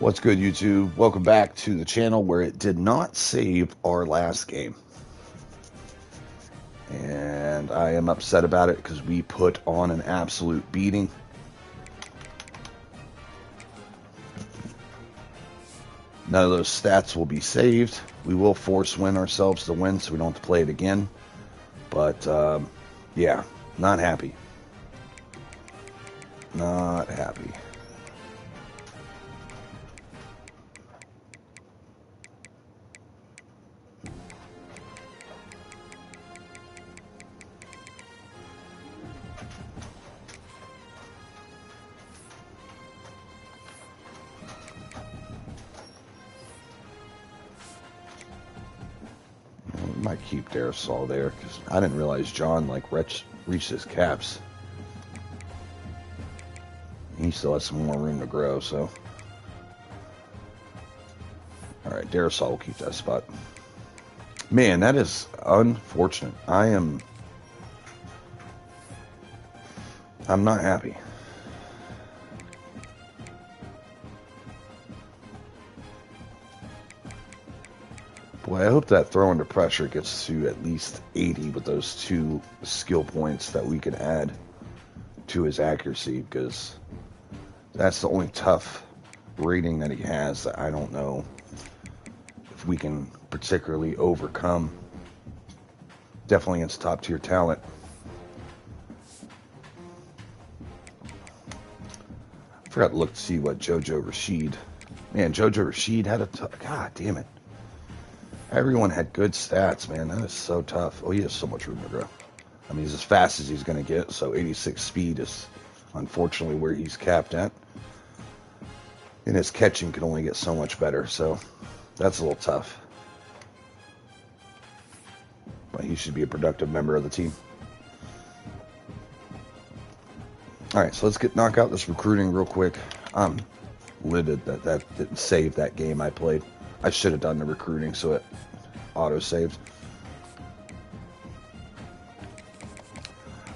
What's good, YouTube? Welcome back to the channel where it did not save our last game. And I am upset about it because we put on an absolute beating. None of those stats will be saved. We will force win ourselves to win so we don't have to play it again. But, yeah, not happy. Not happy. Might keep Dynasty there because I didn't realize John reached his caps. He still has some more room to grow, so. Alright, Dynasty will keep that spot. Man, that is unfortunate. I'm not happy. Boy, I hope that throw under pressure gets to at least 80 with those 2 skill points that we can add to his accuracy, because that's the only tough rating that he has that I don't know if we can particularly overcome. Definitely against top tier talent. I forgot to look to see what JoJo Rashid. Man, JoJo Rashid had God damn it. Everyone had good stats, man. That is so tough. Oh, he has so much room to grow. I mean, he's as fast as he's going to get, so 86 speed is unfortunately where he's capped at. And his catching can only get so much better, so that's a little tough. But he should be a productive member of the team. Alright, so let's knock out this recruiting real quick. I'm livid that didn't save that game I played. I should have done the recruiting so it auto-saved.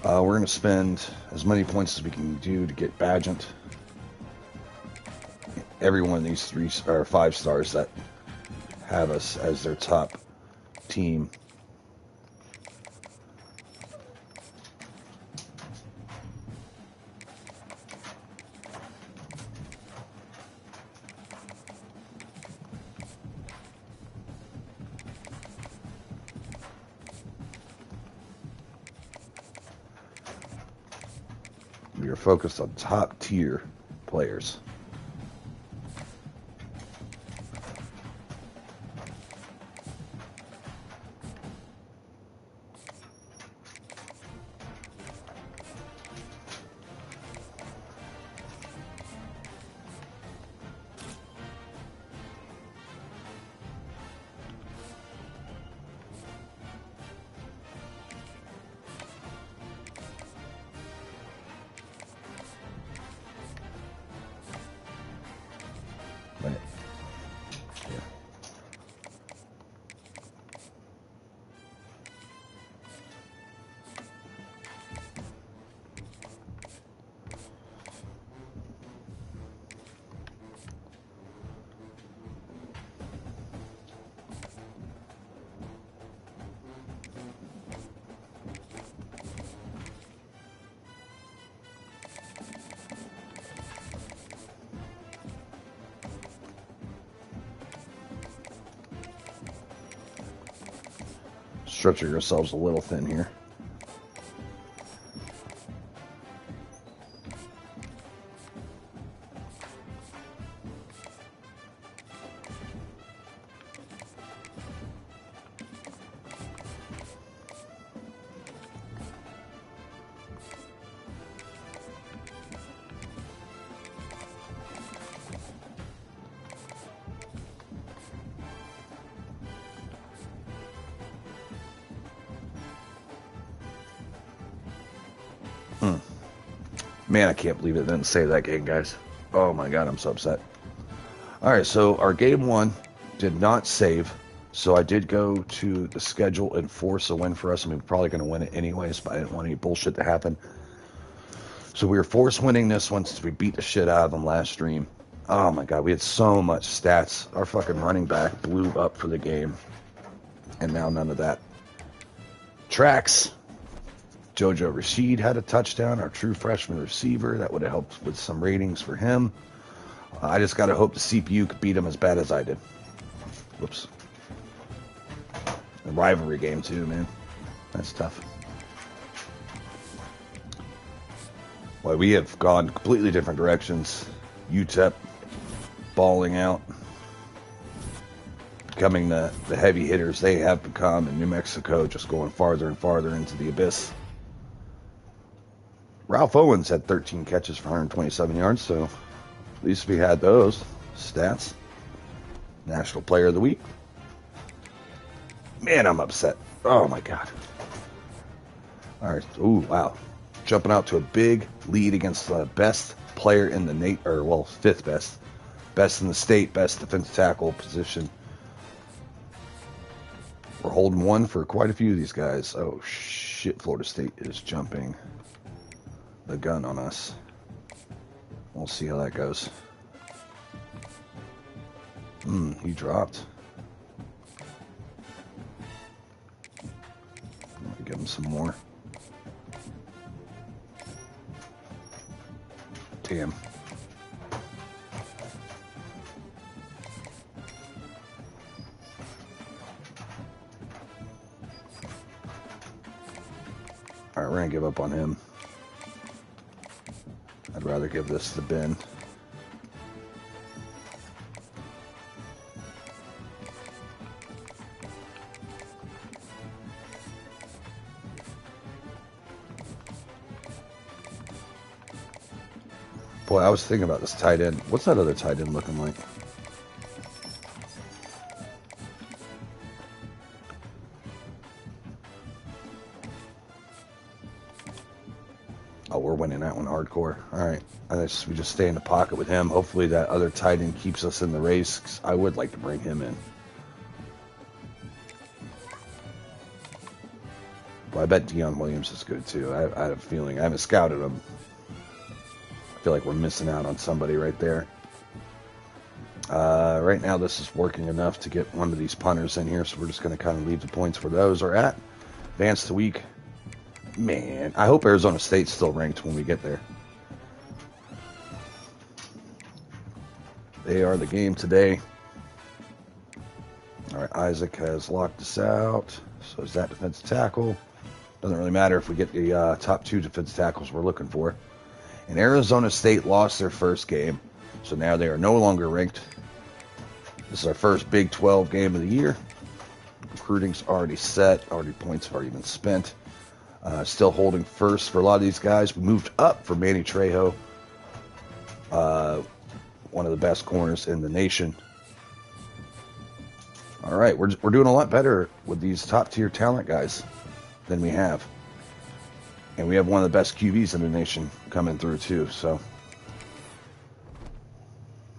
We're going to spend as many points as we can do to get Badgent. Every one of these 3 or 5 stars that have us as their top team. We are focused on top tier players. Yeah. Stretching ourselves a little thin here. Man, I can't believe it didn't save that game, guys. Oh my god, I'm so upset. Alright, so our game 1 did not save. So I did go to the schedule and force a win for us. I mean, we're probably going to win it anyways, but I didn't want any bullshit to happen. So we were force winning this one since we beat the shit out of them last stream. Oh my God, we had so much stats. Our fucking running back blew up for the game. And now none of that tracks. JoJo Rashid had a touchdown, our true freshman receiver. That would have helped with some ratings for him. I just got to hope the CPU could beat him as bad as I did. Whoops. A rivalry game too, man. That's tough. Well, we have gone completely different directions. UTEP balling out, becoming the heavy hitters they have become, in New Mexico just going farther and farther into the abyss. Ralph Owens had 13 catches for 127 yards, so at least we had those stats. National Player of the Week. Man, I'm upset. Oh my God. All right. Ooh, wow. Jumping out to a big lead against the best player in the fifth best. Best in the state, best defensive tackle position. We're holding one for quite a few of these guys. Oh shit, Florida State is jumping the gun on us. We'll see how that goes. He dropped. I'm gonna give him some more. Damn. Alright, we're gonna give up on him. I'd rather give this to Ben. Boy, I was thinking about this tight end. What's that other tight end looking like? Oh, we're winning that one hardcore. All right. We just stay in the pocket with him. Hopefully that other tight end keeps us in the race, 'cause I would like to bring him in. Well, I bet Deion Williams is good too. I have a feeling. I haven't scouted him. I feel like we're missing out on somebody right there. Right now, this is working enough to get one of these punters in here, so we're just going to kind of leave the points where those are at. Advance to week. Man, I hope Arizona State's still ranked when we get there. They are the game today. All right, Isaac has locked us out. So is that defensive tackle. Doesn't really matter if we get the top two defensive tackles we're looking for. And Arizona State lost their first game, so now they are no longer ranked. This is our first Big 12 game of the year. Recruiting's already set. Points have already been spent. Still holding first for a lot of these guys. We moved up for Manny Trejo, one of the best corners in the nation. All right, we're doing a lot better with these top-tier talent guys than we have. And we have one of the best QBs in the nation coming through, too. So,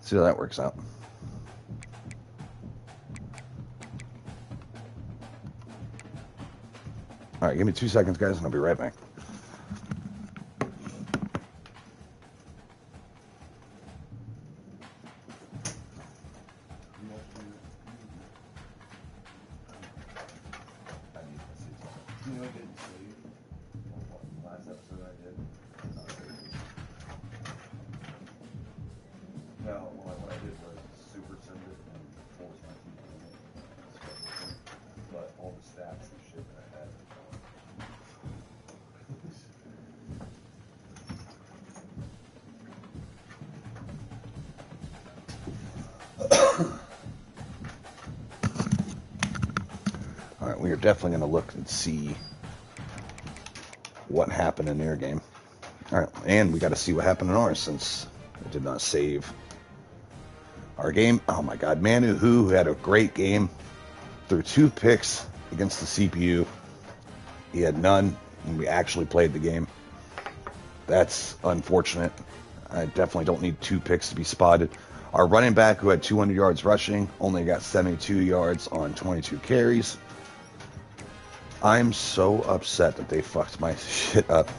see how that works out. All right, give me 2 seconds, guys, and I'll be right back. We are definitely going to look and see what happened in their game. All right, and we got to see what happened in ours since it did not save our game. Oh my God, Manu who had a great game, threw 2 picks against the CPU. He had none when we actually played the game. That's unfortunate. I definitely don't need 2 picks to be spotted. Our running back who had 200 yards rushing only got 72 yards on 22 carries. I'm so upset that they fucked my shit up.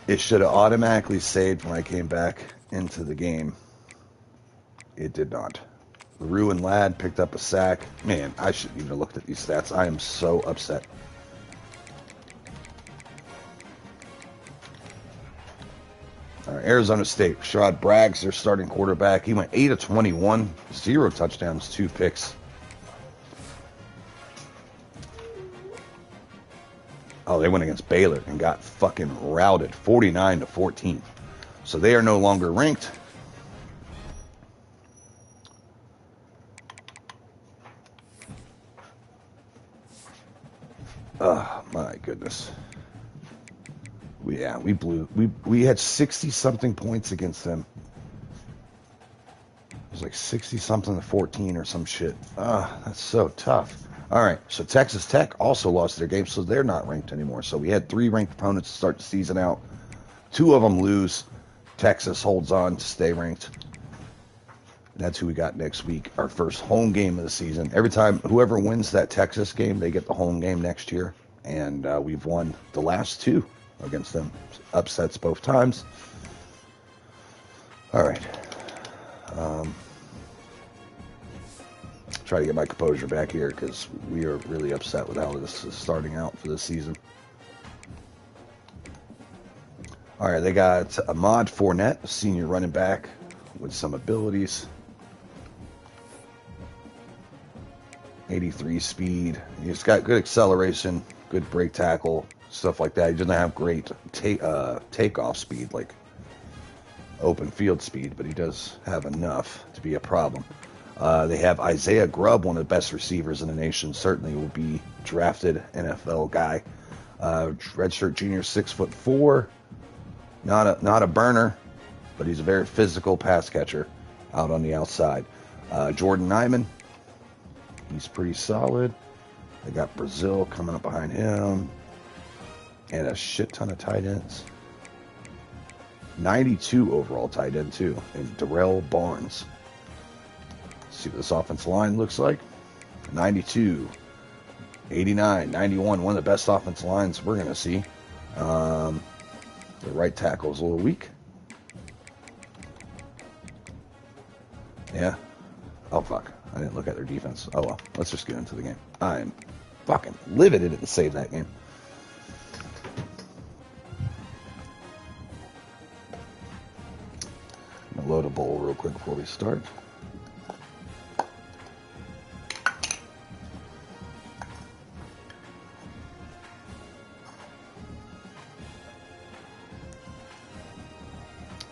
It should have automatically saved when I came back into the game. It did not. LaRue and Ladd picked up a sack. Man, I shouldn't even have looked at these stats. I am so upset. All right, Arizona State. Sherrod Bragg's their starting quarterback. He went 8 of 21, 0 touchdowns, 2 picks. Oh, they went against Baylor and got fucking routed, 49-14. So they are no longer ranked. Oh, my goodness. We had 60-something points against them. It was like 60-something to 14 or some shit. That's so tough. All right, so Texas Tech also lost their game, so they're not ranked anymore. So we had 3 ranked opponents to start the season out. 2 of them lose. Texas holds on to stay ranked. That's who we got next week, our first home game of the season. Every time, whoever wins that Texas game, they get the home game next year. And we've won the last 2 against them. Upsets both times. All right. Try to get my composure back here because we are really upset with how this is starting out for this season. All right, they got Ahmad Fournette, a senior running back with some abilities. 83 speed. He's got good acceleration, good break tackle, stuff like that. He doesn't have great takeoff speed, like open field speed, but he does have enough to be a problem. They have Isaiah Grubb, one of the best receivers in the nation. Certainly will be drafted NFL guy. Redshirt junior, 6'4". Not a burner, but he's a very physical pass catcher out on the outside. Jordan Nyman, he's pretty solid. They got Brazil coming up behind him. And a shit ton of tight ends. 92 overall tight end, too. And Darrell Barnes. See what this offensive line looks like. 92, 89, 91. One of the best offensive lines we're going to see. The right tackle is a little weak. Yeah. Oh, fuck. I didn't look at their defense. Oh, well. Let's just get into the game. I'm fucking livid it didn't save that game. I'm going to load a bowl real quick before we start.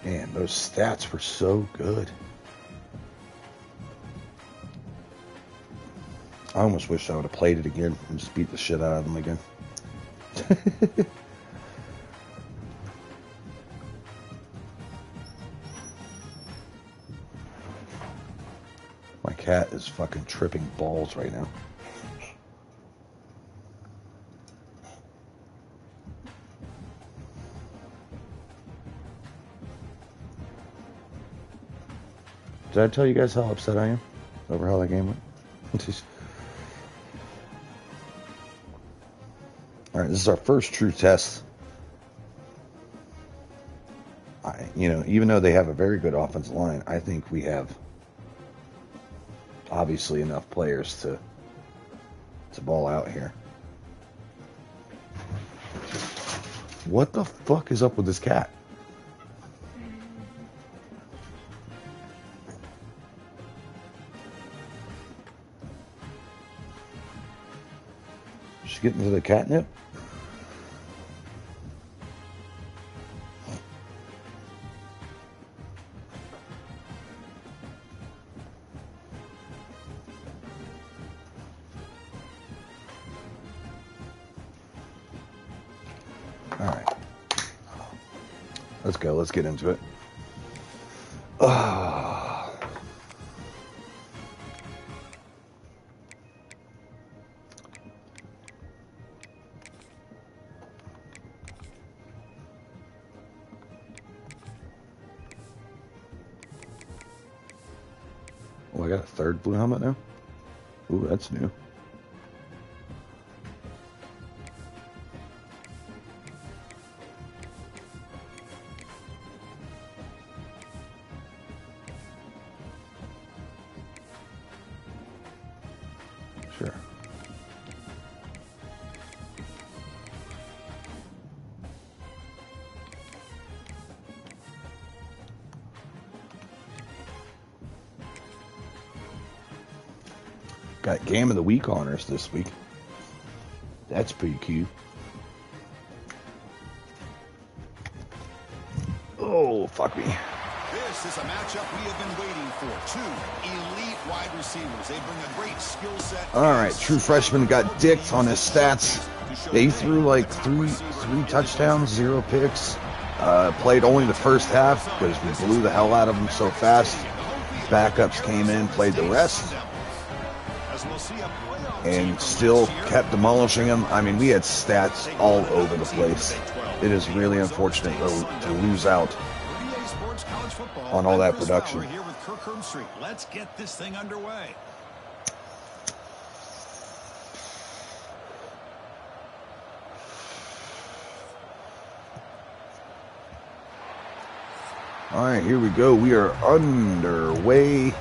Man, those stats were so good. I almost wish I would have played it again and just beat the shit out of them again. My cat is fucking tripping balls right now. Did I tell you guys how upset I am over how that game went? All right, this is our first true test. Even though they have a very good offensive line, I think we have obviously enough players to ball out here. What the fuck is up with this cat? She getting into the catnip? All right. Let's go. Let's get into it. Oh, I got a third blue helmet now? Ooh, that's new. Got Game of the Week honors this week. That's pretty cute. Oh, fuck me. This is a matchup we have been waiting for. Two elite wide receivers. They bring a great skill set. All right, true freshman got dicked on his stats. They threw like three touchdowns, 0 picks. Played only the first half because we blew the hell out of them so fast. Backups came in, played the rest, and still kept demolishing them. I mean, we had stats all over the place. It is really unfortunate to lose out on all that production. Let's get this thing underway. All right, here we go. We are underway.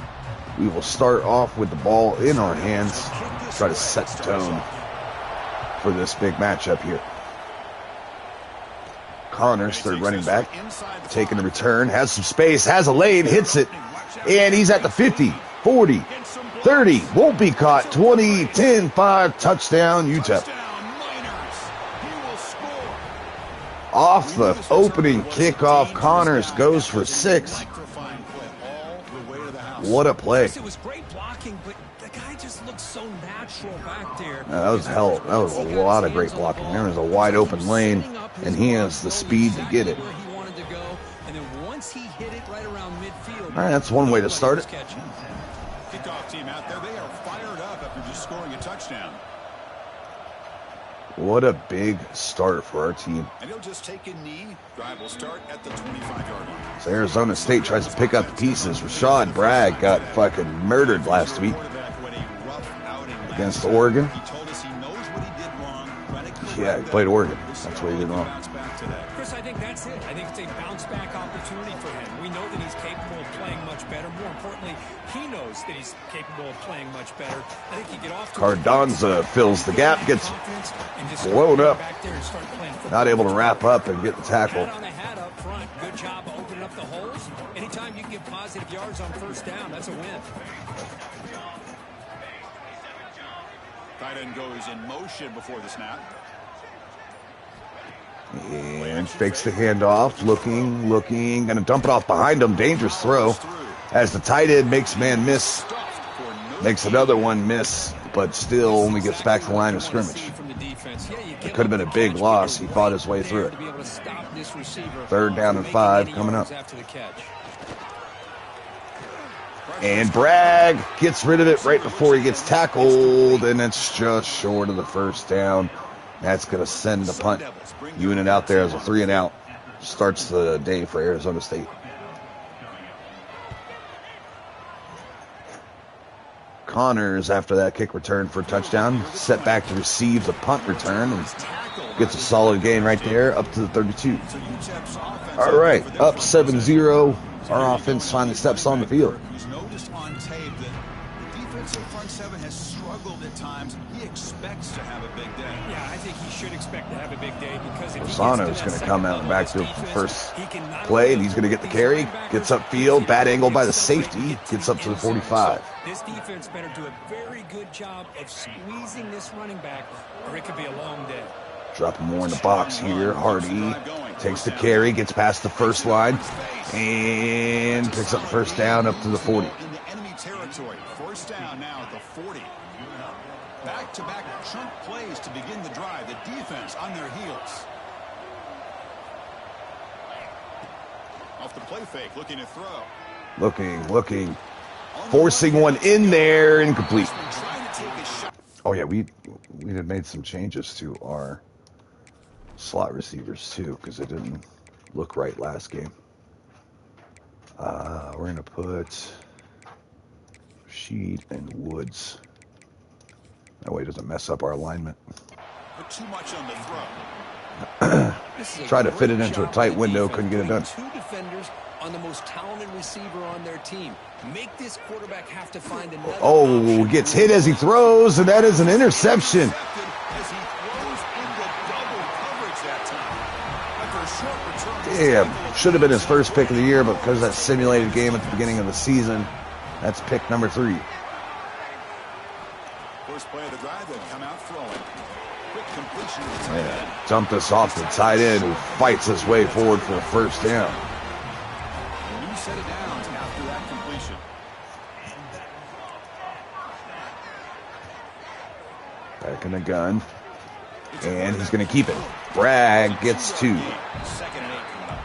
We will start off with the ball in our hands. Try to set the tone for this big matchup here. Connors, third running back, taking the return, has some space, has a lane, hits it, and he's at the 50, 40, 30, won't be caught, 20, 10, 5, touchdown, UTEP. Off the opening kickoff, Connors goes for 6. What a play. It was great blocking, but the guy just looks so natural back there. That was hell. That was a lot of great blocking. There was a wide open lane, and he has the speed to get it. All right, that's one way to start it. Kickoff team out there, they are fired up after just scoring a touchdown. What a big start for our team. And he'll just take a knee. Drive will start at the 25-yard line. So Arizona State tries to pick up the pieces. Rashad Bragg got fucking murdered last week against Oregon. Yeah, he played Oregon. That's what he did wrong. Chris, I think that's it. I think it's a bounce-back opportunity for him. We know that he's capable of playing much better. More importantly, he knows that he's capable of playing much better. I think he get off to Cardonza fills the gap, gets blown up. Not able to wrap up and get the tackle. Good job opening up the holes. Anytime you can get positive yards on first down, that's a win. Tight end goes in motion before the snap. And fakes the handoff, looking, gonna dump it off behind him, dangerous throw, as the tight end makes man miss, makes another one miss, but still only gets back to the line of scrimmage. It could have been a big loss. He fought his way through it. 3rd down and 5 coming up. And Bragg gets rid of it right before he gets tackled, and it's just short of the first down. That's going to send the punt unit out there as a 3 and out. Starts the day for Arizona State. Connors, after that kick return for a touchdown, set back to receive the punt return and gets a solid gain right there up to the 32. All right, up 7-0. Our offense finally steps on the field. Lozano's going to come out and backfield for the first play, and he's going to get the carry. Gets upfield, bad angle by the safety, gets up to the 45. This defense better do a very good job of squeezing this running back, or it could be a long day. Dropping more in the box here. Hardy takes the carry, gets past the first line, and picks up the first down up to the 40. In the enemy territory, first down now at the 40. Back-to-back chunk plays to begin the drive. The defense on their heels. Off the play fake, looking to throw. Looking. Forcing one in there, incomplete. Oh, yeah, we had made some changes to our slot receivers, too, because it didn't look right last game. We're going to put Sheed and Woods. That way it doesn't mess up our alignment. Put too much on the throw. Tried to fit it into a tight window, couldn't get it done. Two defenders on the most talented receiver on their team. Make this quarterback have to find another. Oh, gets hit as he throws, and that is an interception. Damn, should have been his first pick of the year, but because of that simulated game at the beginning of the season, that's pick number 3. first play of the drive, they'll come out throwing. Quick completion to the tight Yeah. end. Dump this off the tight end who fights his way forward for a first down. A new set of downs after that completion. Back in the gun. And he's going to keep it. Bragg gets 2. 2nd and 8 coming up.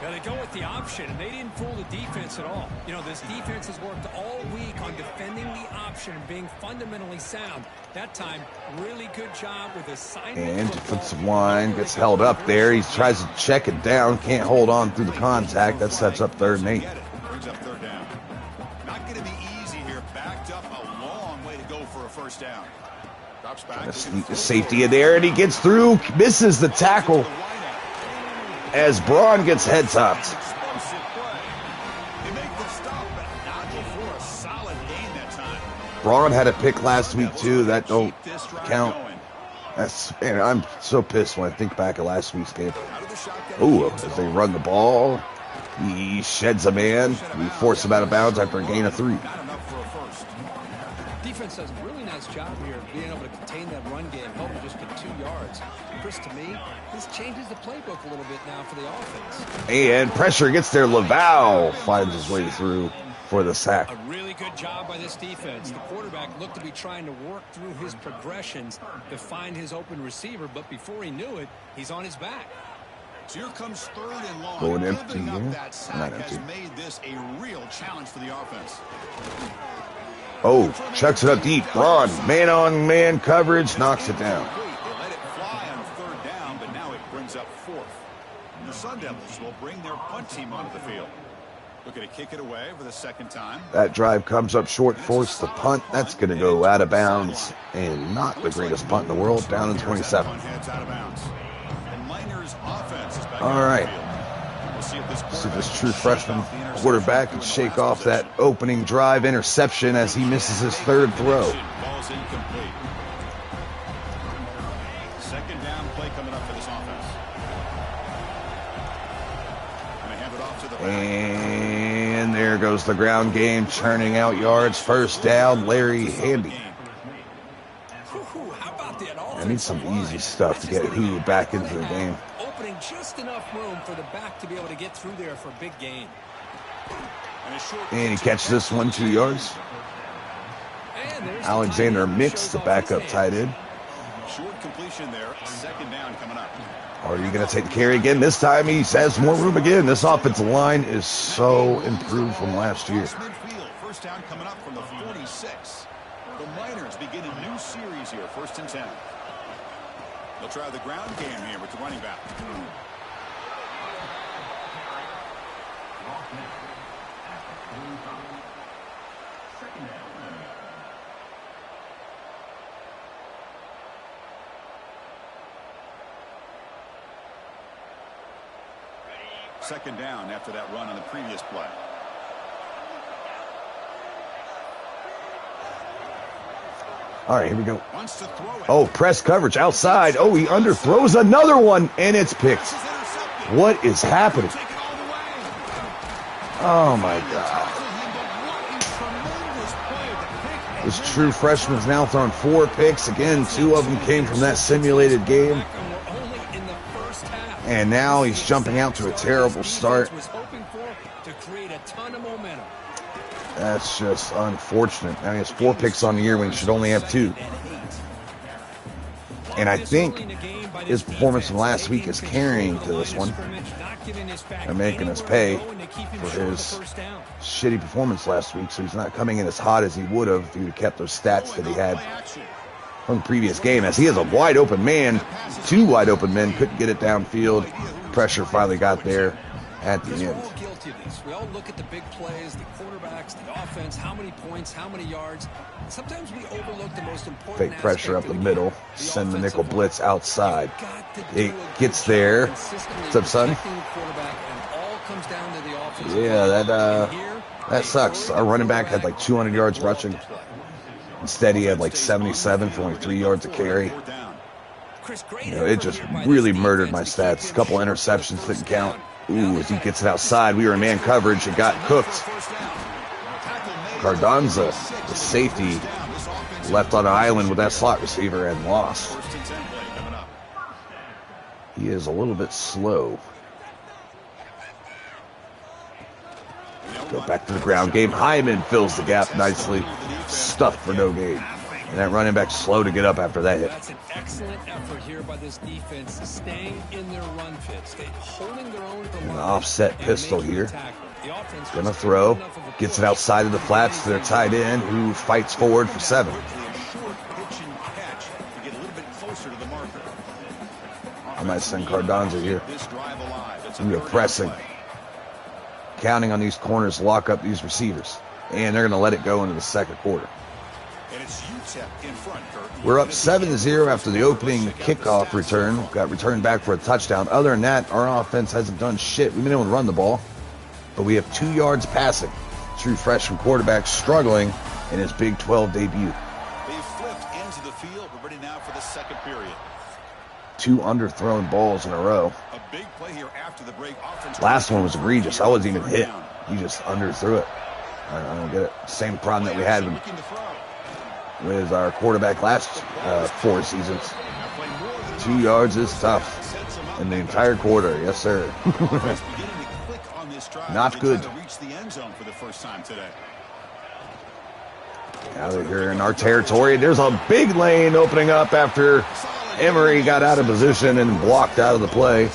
Yeah, they go with the option, and they didn't fool the defense at all. You know, this defense has worked all week on defending the option and being fundamentally sound. That time, really good job with assignment. And defensive line gets held up there. He tries to check it down. Can't hold on through the contact. That sets up 3rd and 8. Brings up 3rd down. Not going to be easy here. Backed up a long way to go for a first down. Drops back. Sneak the safety in there, and he gets through. Misses the tackle as Braun gets head topped. Explosive play. They make the stop, but not before a solid gain that time. Braun had a pick last week too. That don't Keep this drive count. going. Man, I'm so pissed when I think back of last week's game. Out of the shotgun. Ooh, as they run the ball, he sheds a man. We force him out of bounds after a gain of 3. Not enough for a first. Defense does a really nice job here of being able to contain that run game, helping just get 2 yards. Chris, to me, this changes the playbook a little bit now for the offense. And pressure gets there. Laval finds his way through for the sack. A really good job by this defense. The quarterback looked to be trying to work through his progressions to find his open receiver, but before he knew it, he's on his back. So here comes 3rd and long. Going empty Giving up here. that sack Not has empty. made this a real challenge for the offense. Oh, chucks it up deep. Braun, man-on-man coverage, knocks it down. They let it fly on 3rd down, but now it brings up 4th. The Sun Devils will bring their punt team onto the field. Looking to kick it away for the 2nd time. That drive comes up short, force the punt. That's going to go out of bounds. And not the greatest punt in the world, down in 27. Punt heads out of bounds. And Miner's offense is back All on the right. field. We'll see if See if this true freshman quarterback can shake off that opening drive interception as he misses his 3rd throw. Ball's incomplete. 2nd down play coming up for this offense. Gonna hand it off to the back. And there goes the ground game, churning out yards. 1st down, Larry Handy. Whew, how about that I need some easy stuff to get Who back into the game. opening just enough room for the back to be able to get through there for a big gain. And a short And he catches this one, 2 yards. And there's the Alexander tight end. Mix, Shows the off backup his tight hands. end. short completion there. 2nd down coming up. Are you going to take the carry again? This time he has more room again. This offensive line is so improved from last year. Cross midfield. 1st down coming up from the 46. The Miners begin a new series here. 1st and 10. They'll try the ground game here with the running back. Second down after that run on the previous play. All right, here we go. Wants to throw it. Oh, press coverage outside. Oh, he underthrows another one, and it's picked. This is intercepted. What is happening? Take it all the way. Oh, my God. This true freshman's now thrown 4 picks. Again, 2 of them came from that simulated game. And we're only in the first half. And now he's jumping out to a terrible start. Was hoping for to create a ton of momentum. That's just unfortunate. Now he has 4 picks on the year when he should only have 2. And I think his performance from last week is carrying to this one and making us pay for his shitty performance last week. So he's not coming in as hot as he would have if he would have kept those stats that he had from the previous game. As he is a wide open man, 2 wide open men couldn't get it downfield. Pressure finally got there at the Because we're end. all guilty of this. We all look at the big plays, the quarterbacks, the offense, how many points, how many yards. Sometimes we overlook the most important Fake pressure up aspect the of middle. game, Send the offensive nickel line. blitz outside. You've got to do It a good gets job there. consistently What's up, son? protecting the quarterback, and all comes down to the offensive Yeah, line. that And here, that they sucks. throw Our the running back had like quarterback 200 yards blow up rushing. the play. Instead, he had like 77 for only 3 yards a carry. Fourth down. Chris, great You know, it effort just here by really this murdered my defense to keep stats. A him couple short for the interceptions first didn't count. down. Ooh, as he gets it outside, we were in man coverage. It got cooked. First down. Tackle made. Cardanza, the safety, Left on an island with that slot receiver and lost. First and 10 play coming up. He is a little bit slow. Go back to the ground game. Hyman fills the gap nicely. Stuffed for no gain. And that running back slow to get up after that hit. That's an excellent effort here by this defense, staying in their run fit, holding their own. An offset pistol here. Gonna throw. Gets it outside of the flats to their tight end, who fights forward for 7. I might send Cardonza here. We are pressing. Counting on these corners to lock up these receivers. And they're going to let it go into the second quarter. And it's UTEP in front, Kurt. We're up 7-0 after the opening kickoff return. Got returned back for a touchdown. Other than that, our offense hasn't done shit. We've been able to run the ball. But we have 2 yards passing. True freshman quarterback struggling in his Big 12 debut. They've flipped into the field. We're ready now for the second period. 2 underthrown balls in a row. A big play here after the break. Last one was egregious. I wasn't even hit. He just underthrew it. I don't get it. Same problem that we had with our quarterback last 4 seasons. 2 yards is tough. In the entire quarter. Yes, sir. Not good. Now they're here in our territory. There's a big lane opening up after Emery got out of position and blocked out of the play.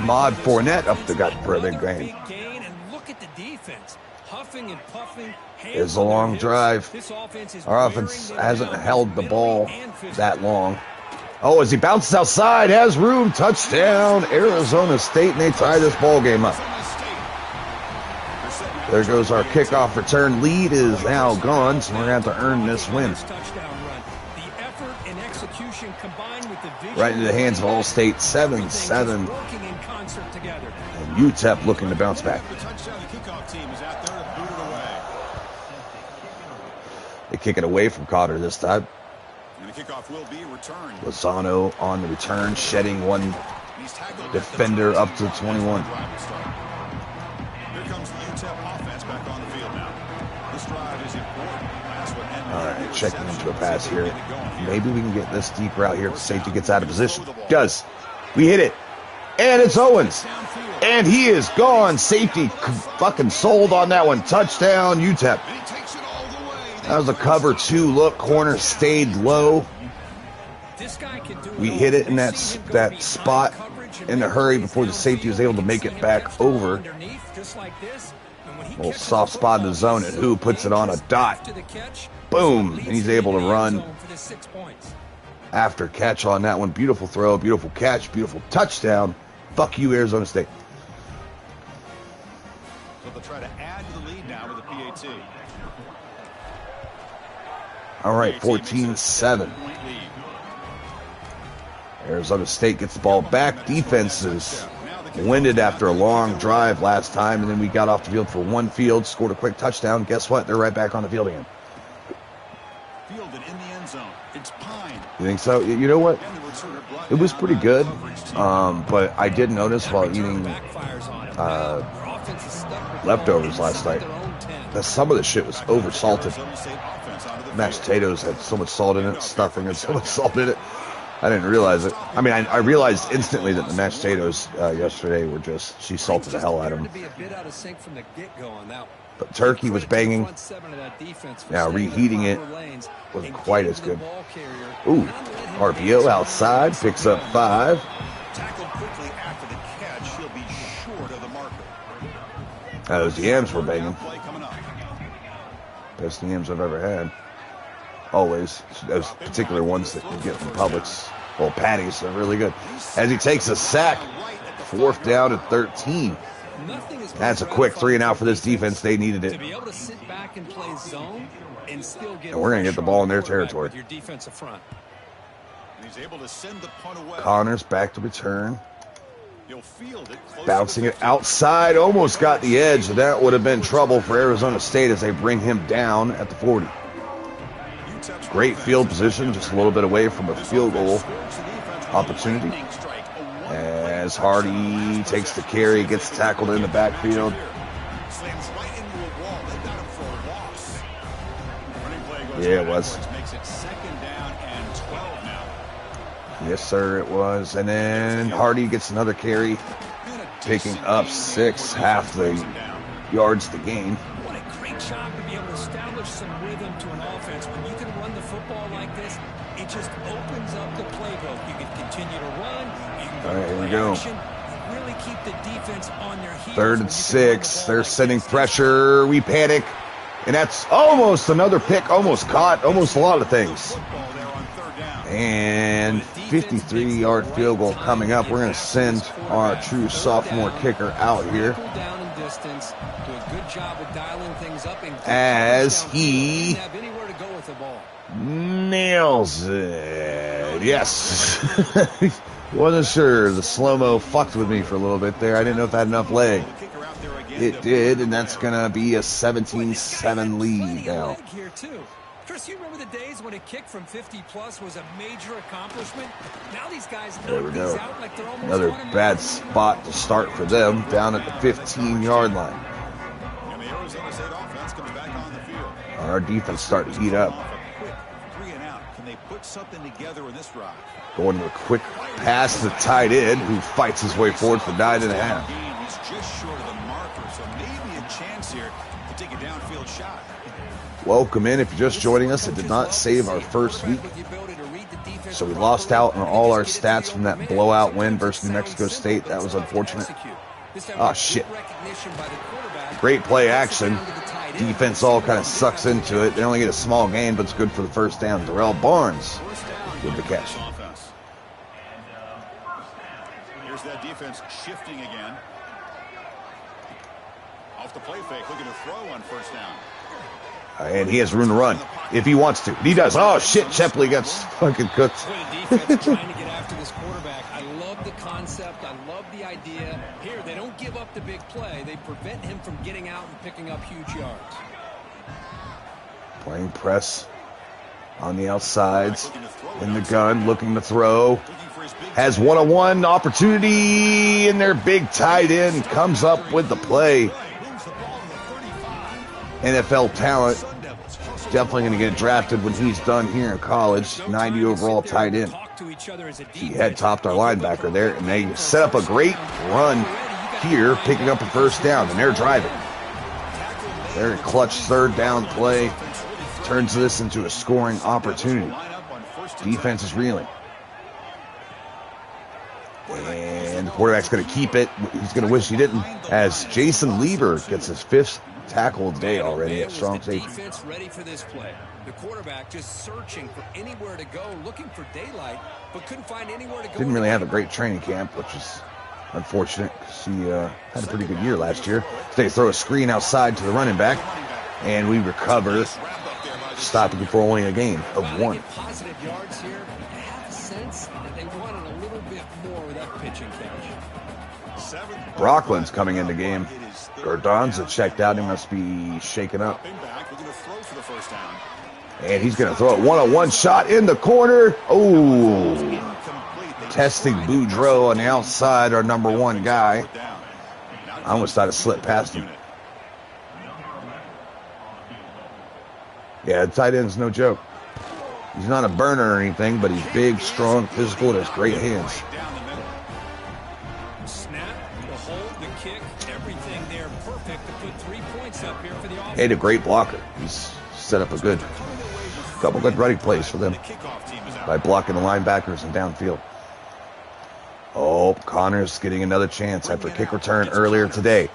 Mod Fournette up the gut for a big gain. It's a long drive. Our offense hasn't held the ball that long. Oh, as he bounces outside, has room, touchdown, Arizona State, and they tie this ball game up. There goes our kickoff return. Lead is now gone, so we're going to have to earn this win. Right into the hands of All-State, 7-7. And UTEP looking to bounce back. They kick it away from Cotter this time. Kickoff will be returned. Lozano on the return, shedding one defender up to 21. Here comes the UTEP offense back on the field now. This drive is important. All right, checking into a pass here. Maybe we can get this deep route here if the safety gets out of position. Does. We hit it. And it's Owens. And he is gone. Safety fucking sold on that one. Touchdown, UTEP. That was a cover 2 look. Corner stayed low. We hit it in that spot in a hurry before the safety was able to make it back over. Little soft spot in the zone, and who puts it on a dot. Boom. And he's able to run after catch on that one. Beautiful throw, beautiful catch, beautiful touchdown. Fuck you, Arizona State. So they'll try to add to the lead now with the PAT. All right, 14-7. Arizona State gets the ball back. Defense is winded after a long drive last time, and then we got off the field for one field, scored a quick touchdown. Guess what? They're right back on the field again. Fielded in the end zone. It's Pine. You think so? You know what? It was pretty good, but I did notice while eating leftovers last night that some of the shit was over-salted. Mashed potatoes had so much salt in it, stuffing had so much salt in it. I didn't realize it. I mean, I realized instantly that the mashed potatoes yesterday were just, she salted the hell out of them. But turkey was banging. Now reheating it wasn't quite as good. Ooh, RPO outside, picks up 5. Tackled quickly after the catch. He'll be short of the marker. Those yams were banging. Best yams I've ever had. Always. Those particular ones that you get from Publix. Well, patties are really good. As he takes a sack, 4th down at 13. That's a quick 3 and out for this defense. They needed it. And we're going to get the ball in their territory. Connors back to return. Bouncing it outside. Almost got the edge. That would have been trouble for Arizona State as they bring him down at the 40. Great field position, just a little bit away from a field goal opportunity. As Hardy takes the carry, gets tackled in the backfield. Yeah, it was. Which makes it 2nd down and 12 now. Yes, sir, it was. And then Hardy gets another carry, picking up 6, half the yards to gain. What a great job to be able to establish some rhythm to an offense. When you can run the football like this, it just opens up the playbook. You can continue to run. You can go to play action. You really keep the defense on their heels. 3rd and 6. They're sending pressure. We panic. And that's almost another pick, almost caught, almost a lot of things. And 53-yard field goal coming up. We're going to send our true sophomore kicker out here as he nails it. Yes. Wasn't sure. The slow-mo fucked with me for a little bit there. I didn't know if I had enough leg. It did, and that's going to be a 17-7 lead now. Chris, you remember the days when a kick from 50-plus was a major accomplishment? Now these guys there we go. Out like they're almost another bad spot to start for them, down at the 15-yard line. And the Arizona State offense comes back on the field. Our defense starting to heat up. Quick 3-and-out. Can they put something together in this drive? Going to a quick pass to the tight end, who fights his way forward for 9.5. He's just short of the marker, so maybe a chance here to take a downfield shot. Welcome in. If you're just joining us, it did not save our first week. So we lost out on all our stats from that blowout win versus New Mexico State. That was unfortunate. Oh, shit. Great play action. Defense all kind of sucks into it. They only get a small gain, but it's good for the first down. Darrell Barnes with the catch. Here's that defense shifting again. Off the play fake, looking to throw on 1st down. And he has room to run if he wants to. He does. Oh, shit. Shepley gets fucking cooked. Defense trying to get after this quarterback. I love the concept. I love the idea. Here, they don't give up the big play. They prevent him from getting out and picking up huge yards. Playing press on the outsides. In the gun, looking to throw. Has one-on-one opportunity, and their big tight end comes up with the play. NFL talent, definitely going to get drafted when he's done here in college. 90 overall tight end. He had topped our linebacker there, and they set up a great run here, picking up a 1st down, and they're driving. Very clutch 3rd down play. Turns this into a scoring opportunity. Defense is reeling. And the quarterback's going to keep it. He's going to wish he didn't, as Jason Lieber gets his 5th tackle today already at strong safety. Defense ready for this play. The quarterback just searching for anywhere to go, looking for daylight, but couldn't find anywhere to go. Didn't really have a great training camp, which is unfortunate because he had a pretty good year last year. They throw a screen outside to the running back, and we recover, stopping for only a gain of 1. Positive yards here. I have a sense that they wanted a little bit more with that pitching catch. Brocklin's coming in the game. Gardonza checked out. He must be shaken up. And he's going to throw a one-on-one shot in the corner. Oh, testing Boudreaux on the outside, our number 1 guy. I almost thought it slipped past him. Yeah, the tight end's no joke. He's not a burner or anything, but he's big, strong, physical, and has great hands. Hey, a great blocker. He's set up a couple good running plays for them by blocking the linebackers and downfield. Oh, Connor's getting another chance after a kick return earlier today.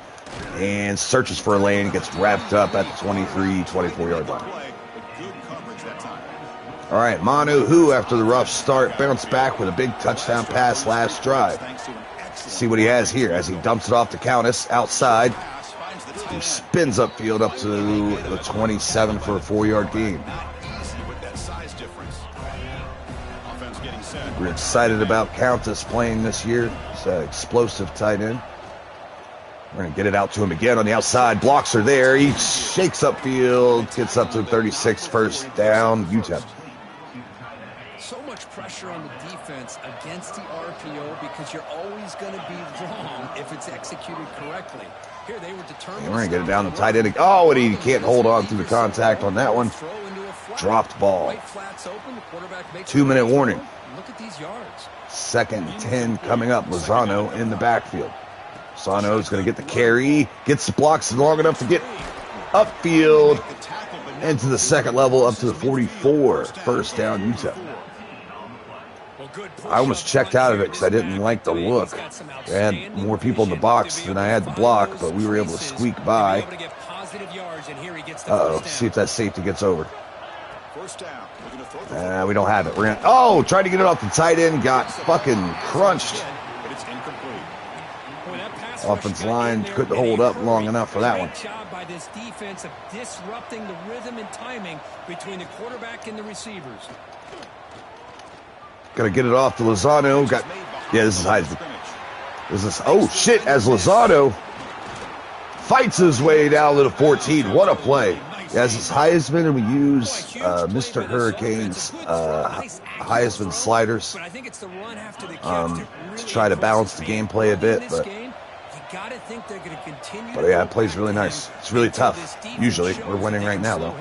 And searches for a lane, gets wrapped up at the 23, 24-yard line. All right, Manu, who after the rough start bounced back with a big touchdown pass last drive. See what he has here as he dumps it off to Countess outside. He spins upfield up to the 27 for a 4-yard gain. We're excited about Countess playing this year. It's an explosive tight end. We're going to get it out to him again on the outside. Blocks are there. He shakes upfield, gets up to 36, 1st down, UTEP. So much pressure on the defense against the RPO because you're always going to be wrong if it's executed correctly. Here they were determined. And we're going to get it down the tight end. Oh, and he can't hold on through the contact on that one. Dropped ball. Right flats open, the quarterback makes 2-minute warning. Look at these yards. 2nd and 10 coming up. Lozano in the backfield. Lozano's going to get the carry. Gets the blocks long enough to get upfield into the second level up to the 44. First down, UTEP. I almost checked out of it because I didn't like the look. I had more people in the box than I had the block, but we were able to squeak by. Uh-oh, see if that safety gets over. We don't have it. We're gonna, tried to get it off the tight end, got fucking crunched. Offensive line couldn't hold up long enough for that one. Job by this defense of disrupting the rhythm and timing between the quarterback and the receivers. Gonna get it off to Lozano. This is Heisman. Oh shit, as Lozano fights his way down to the 14. What a play. This is Heisman, and we use Mr. Hurricane's Heisman sliders to try to balance the gameplay a bit, but yeah, it plays really nice. It's really tough. Usually, we're winning right now, though.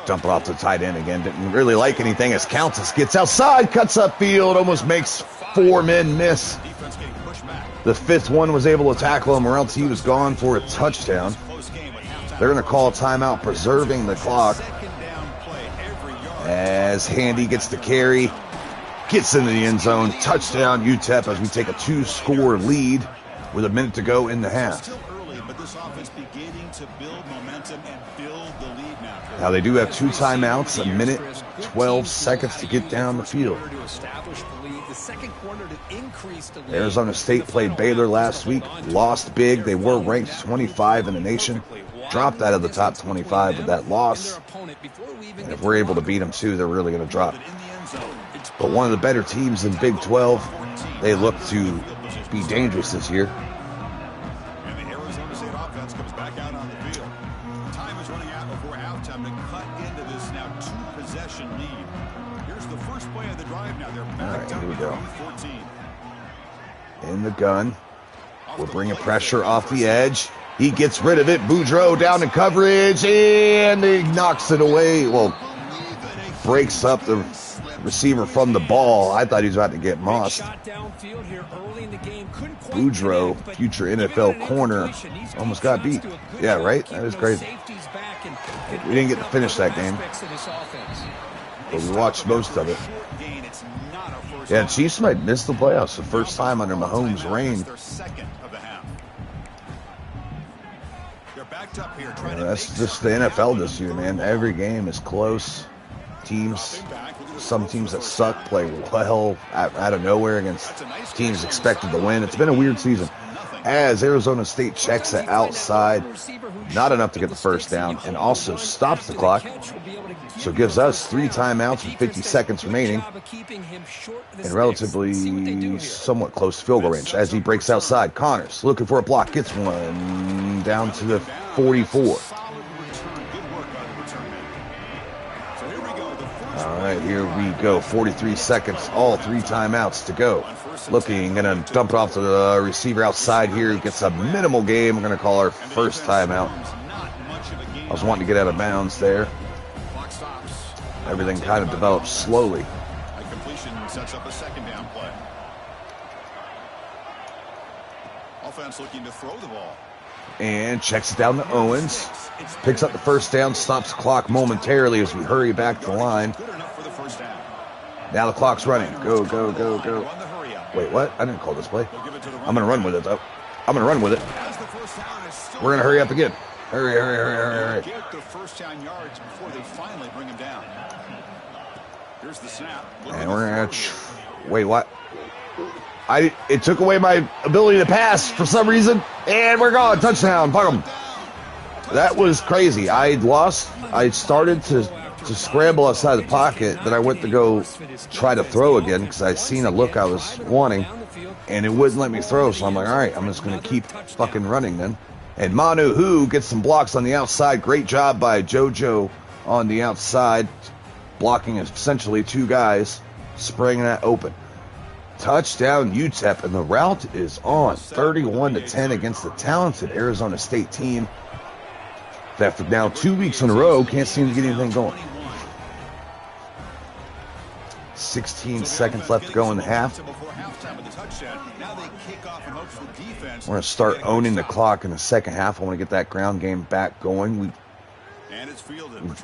Dump it off to the tight end again. Didn't really like anything as Countess gets outside, cuts upfield, almost makes 4 men miss. The 5th one was able to tackle him, or else he was gone for a touchdown. They're going to call a timeout, preserving the clock. As Handy gets the carry, gets into the end zone. Touchdown, UTEP, as we take a 2-score lead with a minute to go in the half. Now they do have 2 timeouts, a minute, 12 seconds to get down the field. Arizona State played Baylor last week, lost big. They were ranked 25 in the nation, dropped out of the top 25 with that loss. And if we're able to beat them too, they're really going to drop. But one of the better teams in Big 12, they look to be dangerous this year. And the Arizona State offense comes back out on the field. Time is running out before halftime to cut into this now 2-possession lead. Here's the first play of the drive now. They're back here we go. 14. In the gun. We're bringing pressure off the edge. He gets rid of it. Boudreaux down in coverage, and he knocks it away. Well, breaks up the receiver from the ball. I thought he was about to get mossed. Boudreaux, future NFL corner, almost got beat. Yeah, right? That is crazy. We didn't get to finish that game, but we watched most of it. Yeah, Chiefs might miss the playoffs the first time under Mahomes' reign. Yeah, that's just the NFL this year, man. Every game is close. Some teams that suck play well out of nowhere against teams expected to win. It's been a weird season. As Arizona State checks it outside, not enough to get the first down, and also stops the clock. So it gives us 3 timeouts with 50 seconds remaining and relatively somewhat close field goal range. As he breaks outside, Connors looking for a block, gets one down to the 44. All right, here we go. 43 seconds, all 3 timeouts to go. Looking, going to dump it off to the receiver outside here. Gets a minimal game. We're going to call our first timeout. I was wanting to get out of bounds there. Everything kind of develops slowly. A completion sets up a second down play. Offense looking to throw the ball. And checks it down to Owens. Picks up the first down, stops the clock momentarily as we hurry back to the line. Now the clock's running. Go, go, go, go. Wait, what? I didn't call this play. I'm going to run with it, though. I'm going to run with it. We're going to hurry up again. Hurry, hurry, hurry, hurry, hurry. Get the first down yards before they finally bring him down. Here's the snap. And we're going to... Wait, what? It took away my ability to pass for some reason. And we're gone. Touchdown. Fuck 'em. That was crazy. I started to scramble outside the pocket. Then I went to go try to throw again because I seen a look I was wanting. And it wouldn't let me throw. So I'm like, all right, I'm just going to keep fucking running then. And Manu Hu gets some blocks on the outside. Great job by JoJo on the outside. Blocking essentially 2 guys. Spraying that open. Touchdown UTEP, and the route is on. 31-10 against the talented Arizona State team. After now 2 weeks in a row, can't seem to get anything going. 16 seconds left to go in the half. We're going to start owning the clock in the second half. I want to get that ground game back going. We've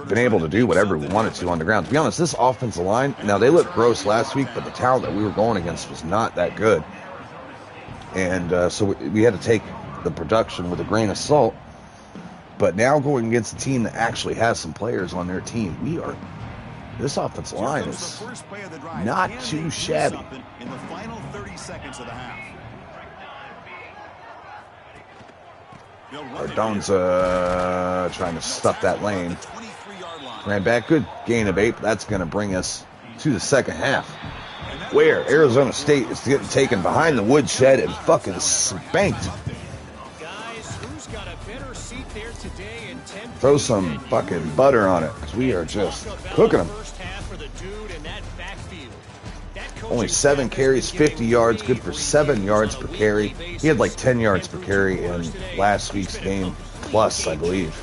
been able to do whatever we wanted to on the ground. To be honest, this offensive line, now they looked gross last week, but the talent that we were going against was not that good. And so we had to take the production with a grain of salt. But now going against a team that actually has some players on their team, this offensive line is not too shabby. In the final 30 seconds of the half. Ardonza trying to stuff that lane. Ran back, good gain of 8, but that's going to bring us to the second half, where Arizona State is getting taken behind the woodshed and fucking spanked. Throw some fucking butter on it, because we are just cooking them. Only 7 carries, 50 yards, good for 7 yards per carry. He had like 10 yards per carry in last week's game, plus, I believe.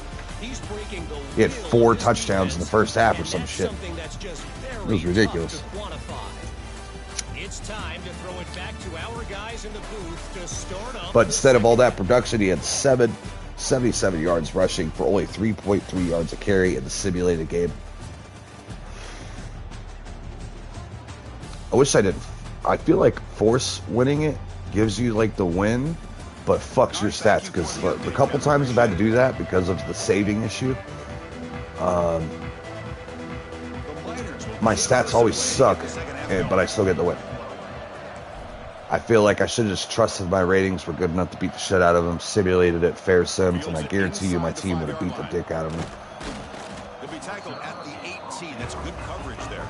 He had 4 touchdowns in the first half or some shit. It was ridiculous. But instead of all that production, he had 77 yards rushing for only 3.3 yards a carry in the simulated game. I wish I didn't. I feel like force winning it gives you like the win, but fucks your stats, because the couple times I've had to do that because of the saving issue, my stats always suck, but I still get the win. I feel like I should have just trusted my ratings were good enough to beat the shit out of them, simulated it, fair sims, and I guarantee you my team would have beat the dick out of me. They'll be tackled at the 18. That's good coverage there.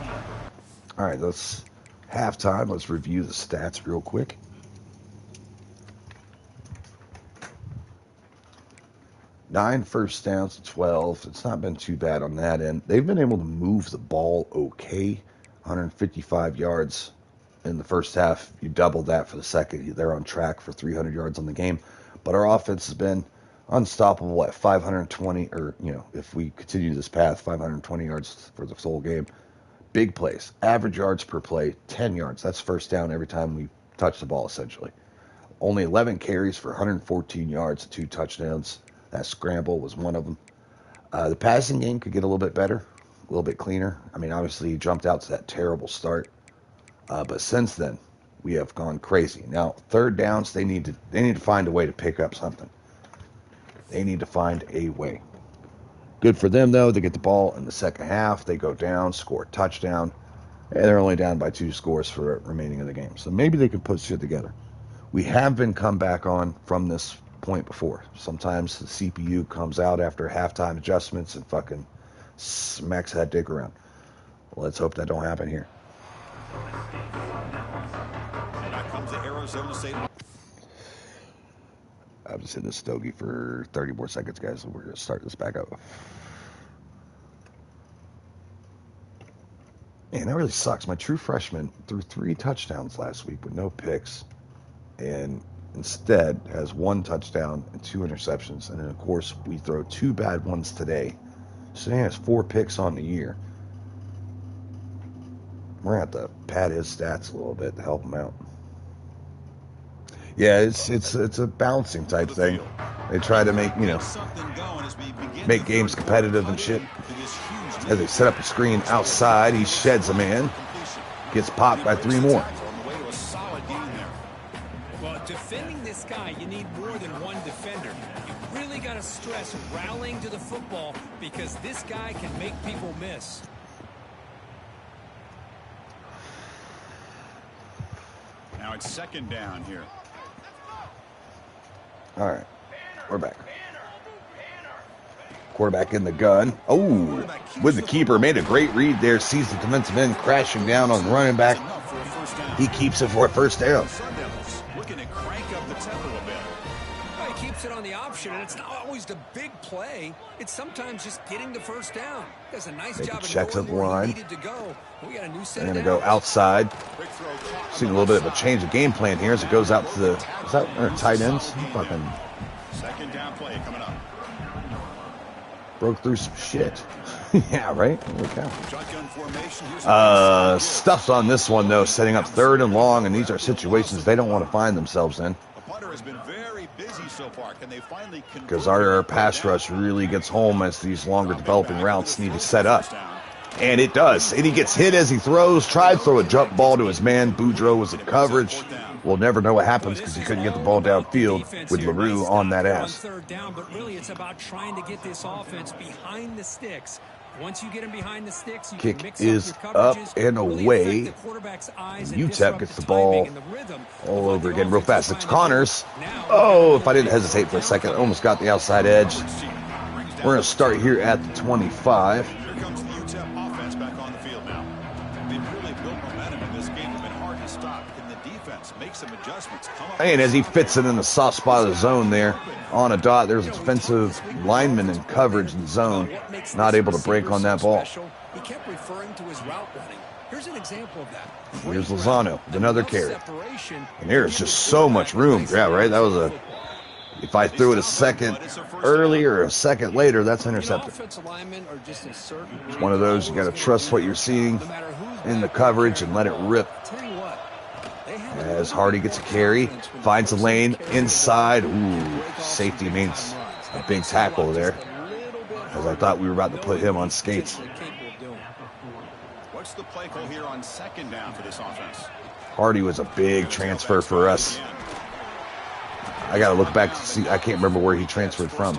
All right, let's halftime. Let's review the stats real quick. Nine first downs to 12. It's not been too bad on that end. They've been able to move the ball okay. 155 yards in the first half. You double that for the second. They're on track for 300 yards on the game. But our offense has been unstoppable at 520, or, if we continue this path, 520 yards for the whole game. Big plays. Average yards per play, 10 yards. That's first down every time we touch the ball, essentially. Only 11 carries for 114 yards and 2 touchdowns. That scramble was one of them. The passing game could get a little bit better, a little bit cleaner. I mean, obviously, he jumped out to that terrible start. But since then, we have gone crazy. Now, third downs, they need to find a way to pick up something. They need to find a way. Good for them, though. They get the ball in the second half. They go down, score a touchdown. And they're only down by 2 scores for the remaining of the game. So maybe they can put shit together. We have been come back on from this point before. Sometimes the CPU comes out after halftime adjustments and fucking smacks that dick around. Well, let's hope that don't happen here. Now comes the Arizona State. I've just hit this stogie for 30 more seconds, guys, so we're going to start this back up. Man, that really sucks. My true freshman threw 3 touchdowns last week with no picks, and instead has 1 touchdown and 2 interceptions. And then, of course, we throw 2 bad ones today. So he has 4 picks on the year. We're going to have to pad his stats a little bit to help him out. Yeah, it's a balancing type thing. They try to make, make games competitive and shit. As they set up a screen outside, he sheds a man, gets popped by 3 more. Well, defending this guy, you need more than one defender. You really got to stress rallying to the football, because this guy can make people miss. Now it's second down here. All right, we're back. Quarterback in the gun. Oh, with the keeper. Made a great read there. Sees the defensive end crashing down on the running back. He keeps it for a first down. Looking to crank up the tempo a bit. Well, he keeps it on the option, and it's not always the big play. It's sometimes just getting the first down. Does a nice job of checks up the line. needed to go. We got a new set They're of going to go outside. Seeing a little bit of a change of game plan here as it goes out to the tight ends. Fucking second down play coming up. Broke through some shit. Yeah, right? Holy cow. Shotgun formation. Here's Stuffed on this one, though, setting up 3rd and long, and these are situations they don't want to find themselves in. the punter has been very busy so far. Can they finally convert? Because our pass rush really gets home as these longer developing routes need to set up. And it does. And he gets hit as he throws. Tried to throw a jump ball to his man. Boudreaux was in coverage. We'll never know what happens because he couldn't get the ball downfield with LaRue on that ass. Third down, but really it's about trying to get this offense behind the sticks. Once you get them behind the sticks, you Kick can mix is up your up coverages, and really away. affect the quarterback's eyes and UTEP disrupt gets the timing ball and the rhythm all of what over the again real offense fast. is It's trying to do. Connors. Now, Oh, if I didn't hesitate for a second, I almost got the outside edge. We're going to start here at the 25. Here comes the UTEP offense back on the field now. They've really built momentum in this game. It's been hard to stop. Can the defense make some adjustments? Come up And as he fits it in the soft spot of the zone there, on a dot, there's a defensive lineman in coverage in zone, not able to break on that ball. He kept referring to his route running. Here's an example of that. Here's Lozano with another carry. And there's just so much room. Yeah, right? That was a... If I threw it a second earlier or a second later, that's intercepted. It's one of those, you got to trust what you're seeing in the coverage and let it rip. As Hardy gets a carry, finds a lane inside. Ooh, safety means a big tackle there. As I thought we were about to put him on skates. What's the play call here on 2nd down for this offense? Hardy was a big transfer for us. I got to look back to see. I can't remember where he transferred from.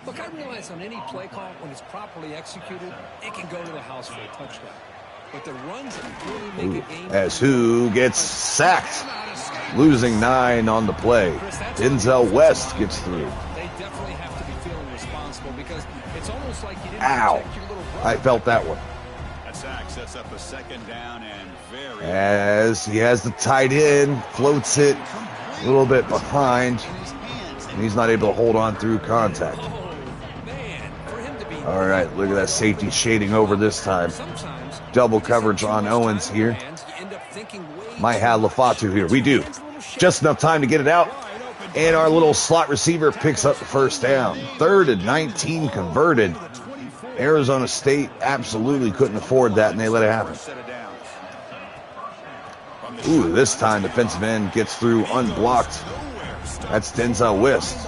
Look, I realize on any play call, when it's properly executed, it can go to the house for a touchdown. But the runs that really make a game... As who gets sacked, losing 9 on the play. Denzel West gets through. They definitely have to be feeling responsible because it's almost like you didn't Ow. protect your little brother. I felt that one. That sack sets up a 2nd down and very... As he has the tight end, floats it a little bit behind, and he's not able to hold on through contact. Oh, man, for him to be... All right, look at that safety shading over this time. Double coverage on Owens here. Might have Lafatu here. We do. Just enough time to get it out. And our little slot receiver picks up the first down. 3rd and 19 converted. Arizona State absolutely couldn't afford that, and they let it happen. Ooh, this time defensive end gets through unblocked. That's Denzel West.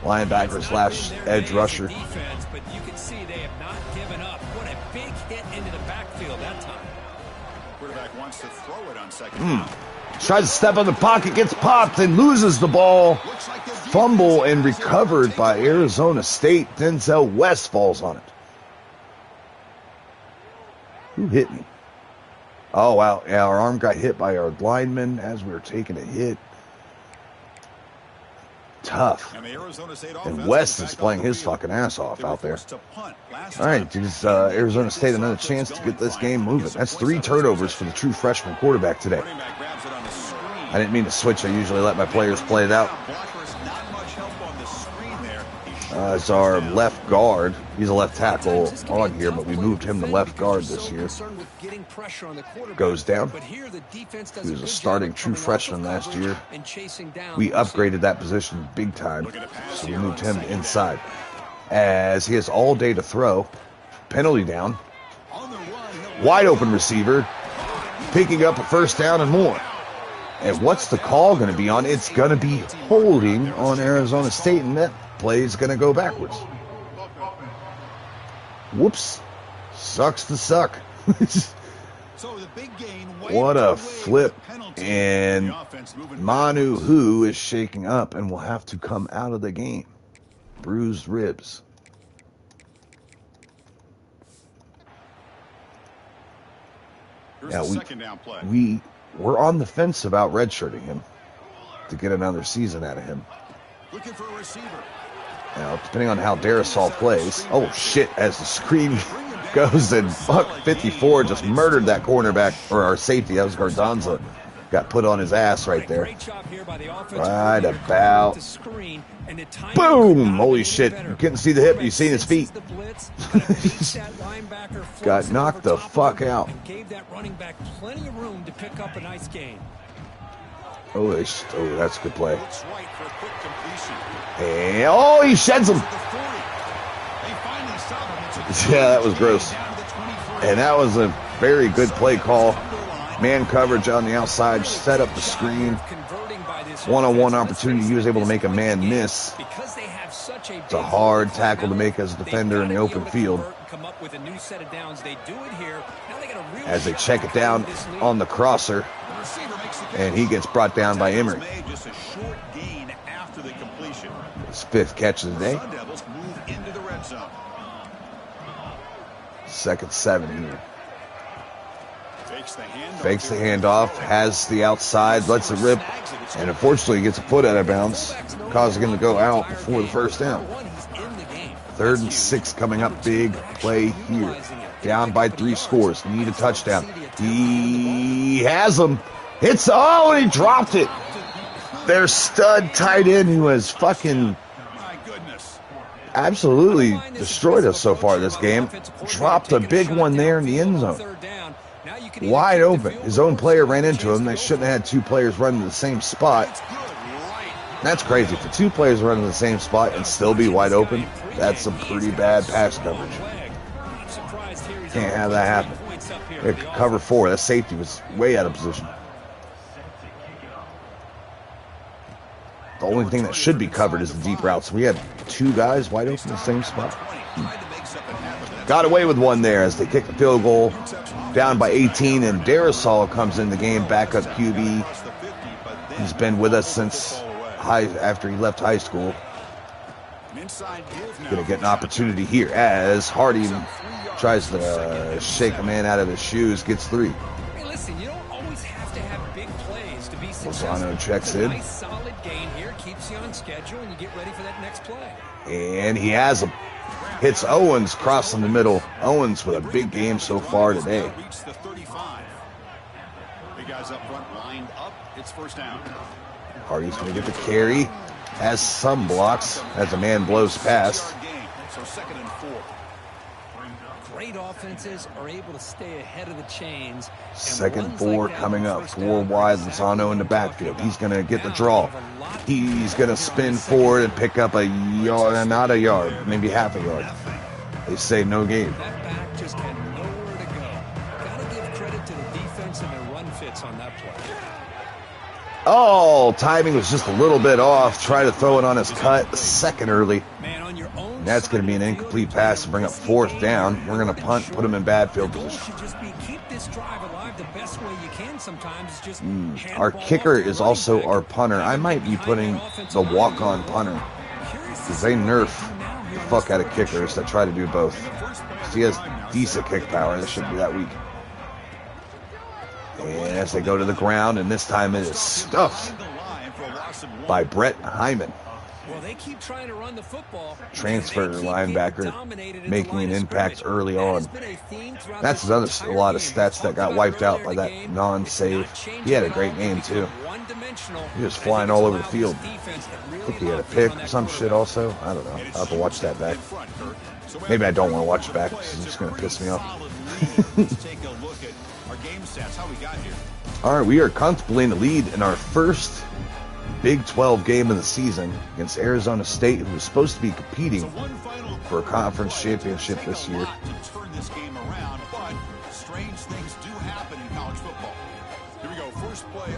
Linebacker slash edge rusher. But you can see they have not given up. What a big hit into the backfield that time. Quarterback wants to throw it on 2nd down. Tries to step on the pocket, gets popped, and loses the ball. Fumble and recovered by Arizona State. Denzel West falls on it. Who hit me? Oh, wow. Yeah, our arm got hit by our lineman as we were taking a hit. Tough. And West is playing his fucking ass off out there. All right, gives Arizona State another chance to get this game moving. That's 3 turnovers for the true freshman quarterback today. I didn't mean to switch. I usually let my players play it out. It's our left guard. He's a left tackle on here, but we moved him to left guard this year. Goes down. He was a starting true freshman last year. We upgraded that position big time, so we moved him inside. As he has all day to throw. Penalty down. Wide open receiver. Picking up a first down and more. And what's the call going to be on? It's going to be holding on Arizona State, and that play is going to go backwards. Whoops. Sucks to suck. What a flip. And Manu Hu is shaking up and will have to come out of the game. Bruised ribs. Yeah, we're on the fence about redshirting him to get another season out of him. Looking for a receiver. Now, depending on how Darisaw plays. Oh, shit, as the screen goes, and Buck 54 just murdered that cornerback, or our safety. That was Gardanza. Got put on his ass right there. Right about. Boom! Holy shit. You couldn't see the hip. You seen his feet. Got knocked the fuck out. Gave that running back plenty of room to pick up a nice gain. Oh, that's a good play. Looks right for a quick completion. And, he sheds him. They finally stop him. Yeah, that was gross. And that was a very good play call. Man coverage on the outside, set up the screen. One-on-one opportunity. He was able to make a man miss. It's a hard tackle to make as a defender in the open field. As they check it down on the crosser, and he gets brought down by Emery. His 5th catch of the day. 2nd 7 here. Fakes the handoff, has the outside, lets it rip, and unfortunately gets a foot out of bounds, causing him to go out before the first down. 3rd and 6 coming up, big play here. Down by 3 scores, need a touchdown. He has him. And he dropped it. Their stud tight end who has fucking absolutely destroyed us so far this game. Dropped a big one there in the end zone. Wide open. His own player ran into him. They shouldn't have had 2 players running to the same spot. That's crazy. For 2 players running to the same spot and still be wide open, that's some pretty bad pass coverage. Can't have that happen. Cover 4. That safety was way out of position. The only thing that should be covered is the deep routes. We had 2 guys wide open in the same spot. Got away with one there as they kick the field goal. Down by 18, and Darasol comes in the game, backup QB. He's been with us since after he left high school. Going to get an opportunity here as Hardy tries to shake a man out of his shoes, gets 3. Hey, listen, you don't always have to have big plays to be successful. Lozano checks in. Nice solid gain here, keeps you on schedule, and you get ready for that next play. And he has him. Hits Owens crossing the middle. Owens with a big game so far today. Big guys up front, lined up. It's first down. Hardy's going to get the carry. Has some blocks as a man blows past. So 2nd and 4. Great offenses are able to stay ahead of the chains. 2nd 4 coming up. 4 wide. Lozano in the backfield. He's going to get the draw. He's going to spin forward and pick up a yard, not a yard, maybe half a yard. They say no gain. That back just had nowhere to go. Got to give credit to the defense and their run fits on that play. Oh, timing was just a little bit off. Try to throw it on his cut a second early. That's going to be an incomplete pass to bring up 4th down. We're going to punt, put him in bad field position. Our kicker is also our punter. I might be putting the walk-on punter because they nerf the fuck out of kickers that try to do both. He has decent kick power. That shouldn't be that weak. And as they go to the ground, and this time it is stuffed by Brett Hyman. Well, they keep trying to run the football. Transfer linebacker making an impact early on. That's a lot of stats that got wiped out by that non-save. He had a great game too. He was flying all over the field. I think he had a pick or some shit also. I don't know. I'll have to watch that back. Maybe I don't want to watch it back because it's just going to piss me off. All right, we are comfortably in the lead in our first Big 12 game of the season against Arizona State, who was supposed to be competing for a conference championship this year.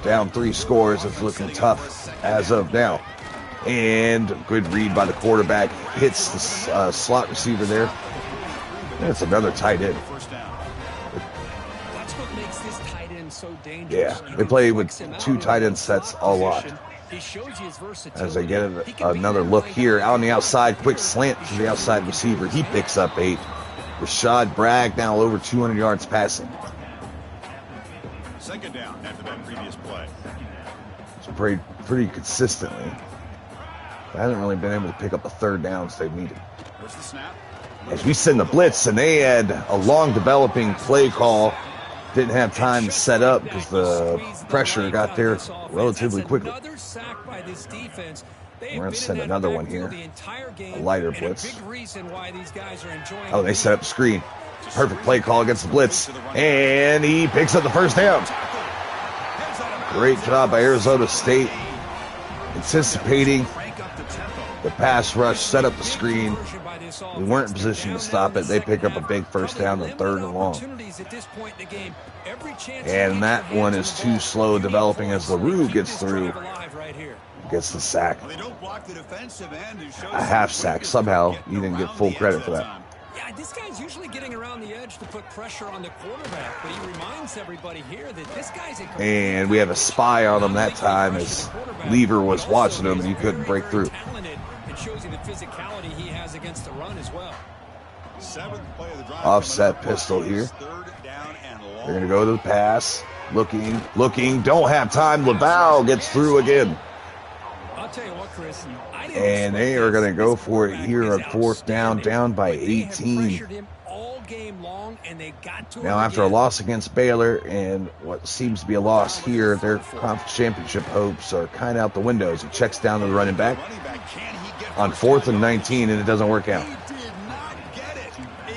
Down 3 scores. It's looking tough as of now. And good read by the quarterback. Hits the slot receiver there. And it's another tight end. Yeah, they play with 2 tight end sets a lot. As they get another look here, out on the outside, quick slant to the outside receiver. He picks up 8. Rashad Bragg now over 200 yards passing. 2nd down after that previous play. It's pretty consistently. They haven't really been able to pick up the 3rd downs they've needed. Where's the snap? As we send the blitz, and they had a long developing play call. Didn't have time to set up because the pressure got there relatively quickly. We're going to send another one here. A lighter blitz. Oh, they set up the screen. Perfect play call against the blitz. And he picks up the 1st down. Great job by Arizona State. Anticipating the pass rush, set up the screen. We weren't in position to stop it. They pick up a big first down on 3rd and long. And that one is too slow developing as LaRue gets through. Gets the sack. A half sack. Somehow you didn't get full credit for that. Yeah, this guy's usually getting around the edge to put pressure on the quarterback, but he reminds everybody here that this guy's a... And we have a spy on him that time as Lever was watching him and he couldn't break through. It shows you the physicality he has against the run as well. Offset pistol here. They're going to go to the pass. Looking, don't have time. Laval gets through again. I'll tell you what, Chris. And they are going to go for it here on 4th down by 18. Now after a loss against Baylor and what seems to be a loss here, their conference championship hopes are kind of out the window as he checks down to the running back on 4th and 19, and it doesn't work out.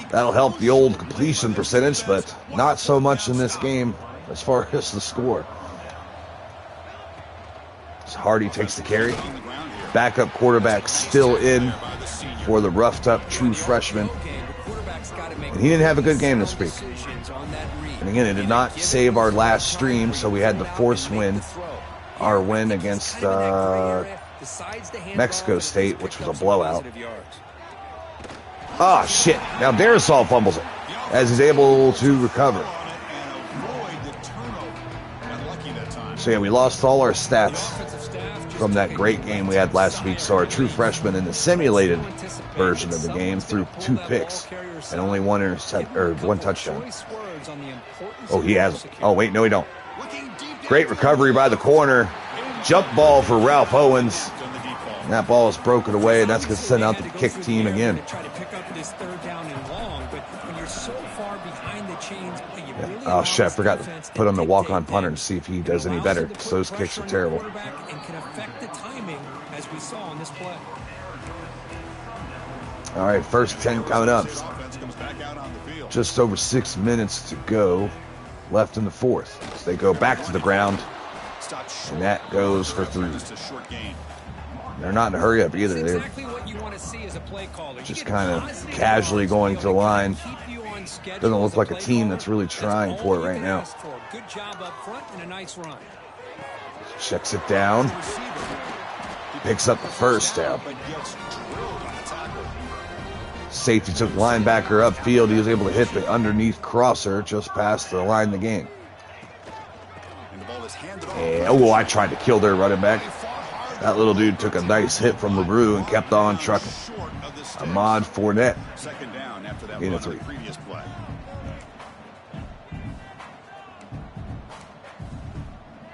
That'll help the old completion percentage, but not so much in this game as far as the score. As Hardy takes the carry. Backup quarterback still in for the roughed-up true freshman. And he didn't have a good game this week. And again, it did not save our last stream, so we had to force win our win against Mexico State, which was a blowout. Ah, shit. Now Darisaw fumbles it as he's able to recover. So yeah, we lost all our stats from that great game we had last week. So our true freshman in the simulated version of the game threw 2 picks and only one touchdown. Oh, he has. Oh, wait, no, he don't. Great recovery by the corner. Jump ball for Ralph Owens. And that ball is broken away, and that's going to send out the kick team again. Yeah. Oh, shit, I forgot to put on the walk-on punter to see if he does any better, because those kicks are terrible. All right, first 10 coming up. Just over 6 minutes to go left in the 4th. So they go back to the ground, and that goes for 3. They're not in a hurry up either. They're just kind of casually going to the line. Doesn't look like a team that's really trying for it right now. Checks it down. Picks up the first down. Safety took linebacker upfield. He was able to hit the underneath crosser just past the line of the game. And, oh, I tried to kill their running back. That little dude took a nice hit from LaRue and kept on trucking. Ahmad Fournette in a 3.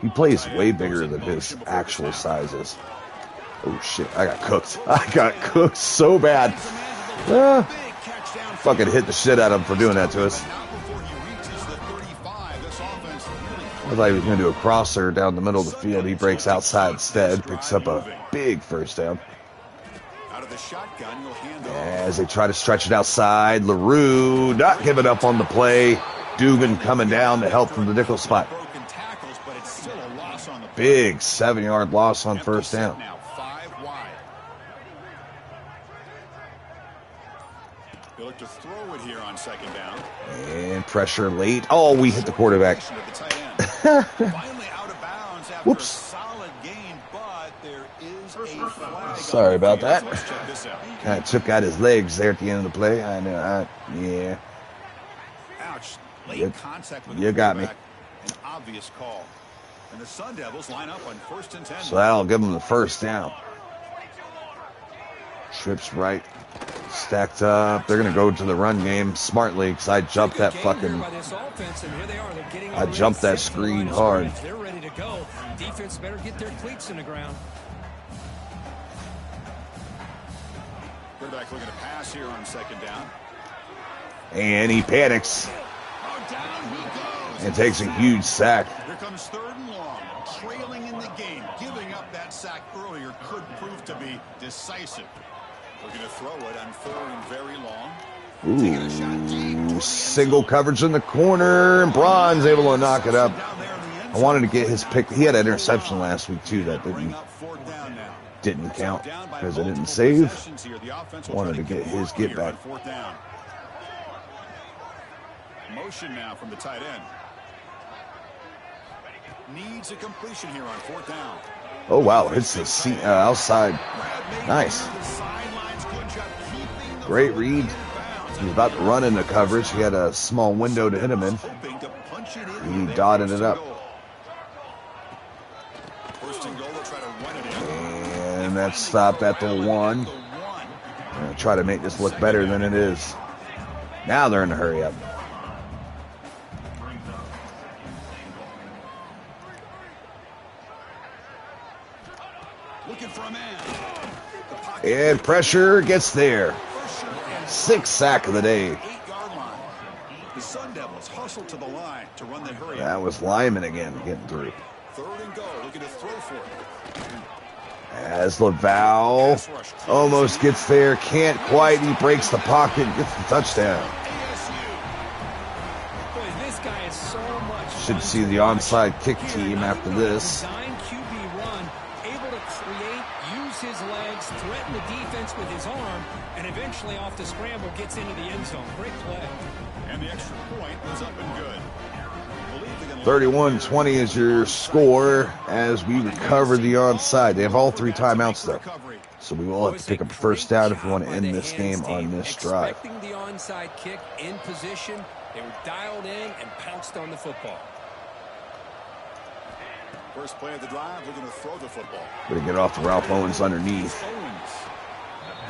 He plays way bigger than his actual size is. Oh, shit. I got cooked. I got cooked so bad. Fucking hit the shit out of him for doing that to us. I thought he was going to do a crosser down the middle of the field. He breaks outside instead. Picks up a big first down. As they try to stretch it outside, LaRue not giving up on the play. Dugan coming down to help from the nickel spot. Big 7-yard loss on first down. To throw it here on 2nd down. And pressure late. Oh, we hit the quarterback. Whoops. Solid gain, but there is a flag. Sorry about that. Kind of took out his legs there at the end of the play. I know. Yeah. Ouch. Late contact with you got me. An obvious call. And the Sun Devils line up on 1st and 10. So that'll give them the first down. Trips right. Stacked up. They're going to go to the run game smartly because I jumped that fucking... I jumped that screen hard. They're ready to go. Defense better get their cleats in the ground. Quarterback looking to pass here on 2nd down. And he panics. And takes a huge sack. Here comes 3rd and long. Trailing in the game. Giving up that sack earlier could prove to be decisive. Looking to throw it on 3rd and very long. Ooh, single coverage in the corner. And Braun's able to knock it up. I wanted to get his pick. He had an interception last week too that didn't count because I didn't save. Wanted to get his get back. Motion now from the tight end. Needs a completion here on 4th down. Oh wow, it's the seat, outside. Nice. Great read. He was about to run into coverage. He had a small window to hit him in. He dotted it up. And that's stopped at the 1. I'm going to try to make this look better than it is. Now they're in a hurry up. And pressure gets there. 6th sack of the day. The Sun Devils hustle to the line to run the hurry. That was Lyman again getting through. 3rd and goal, looking to throw for it. As Laval almost gets there, can't quite. He breaks the pocket, gets the touchdown. Boy, this guy is so much fun. Should see the onside kick team after this. His legs, threaten the defense with his arm, and eventually off the scramble gets into the end zone. Great play. And the extra point was up and good. 31-20 is your score as we recover the onside. They have all 3 timeouts though, so we will have to pick up a first down if we want to end this game on this drive. Expecting the onside kick in position, they were dialed in and pounced on the football. First play of the drive, we're going to throw the football. Going to get off to Ralph Owens underneath.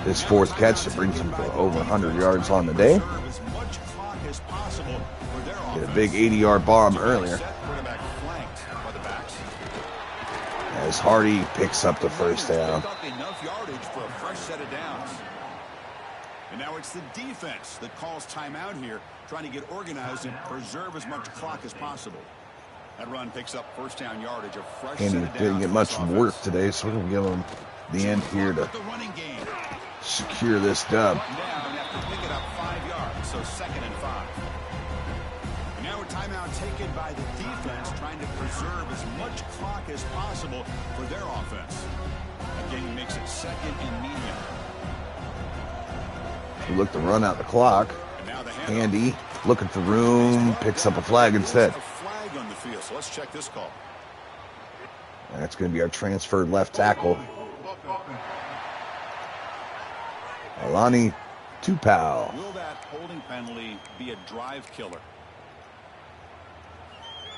His 4th catch that brings him to over 100 yards on the day. Get a big 80-yard bomb earlier. As Hardy picks up the first down. Enough yardage for a fresh set of downs. And now it's the defense that calls timeout here, trying to get organized and preserve as much clock as possible. That run picks up first down yardage. A fresh And he didn't get much work today, so we're going to give him the end here to secure this dub. Now going to have to pick it up 5 yards, so 2nd and 5. And now a timeout taken by the defense, trying to preserve as much clock as possible for their offense. Again, he makes it 2nd and medium. We look to run out the clock. Handy looking for room, picks up a flag instead. On the field, so let's check this call. That's going to be our transferred left tackle, Alani Tupou. Will that holding penalty be a drive killer?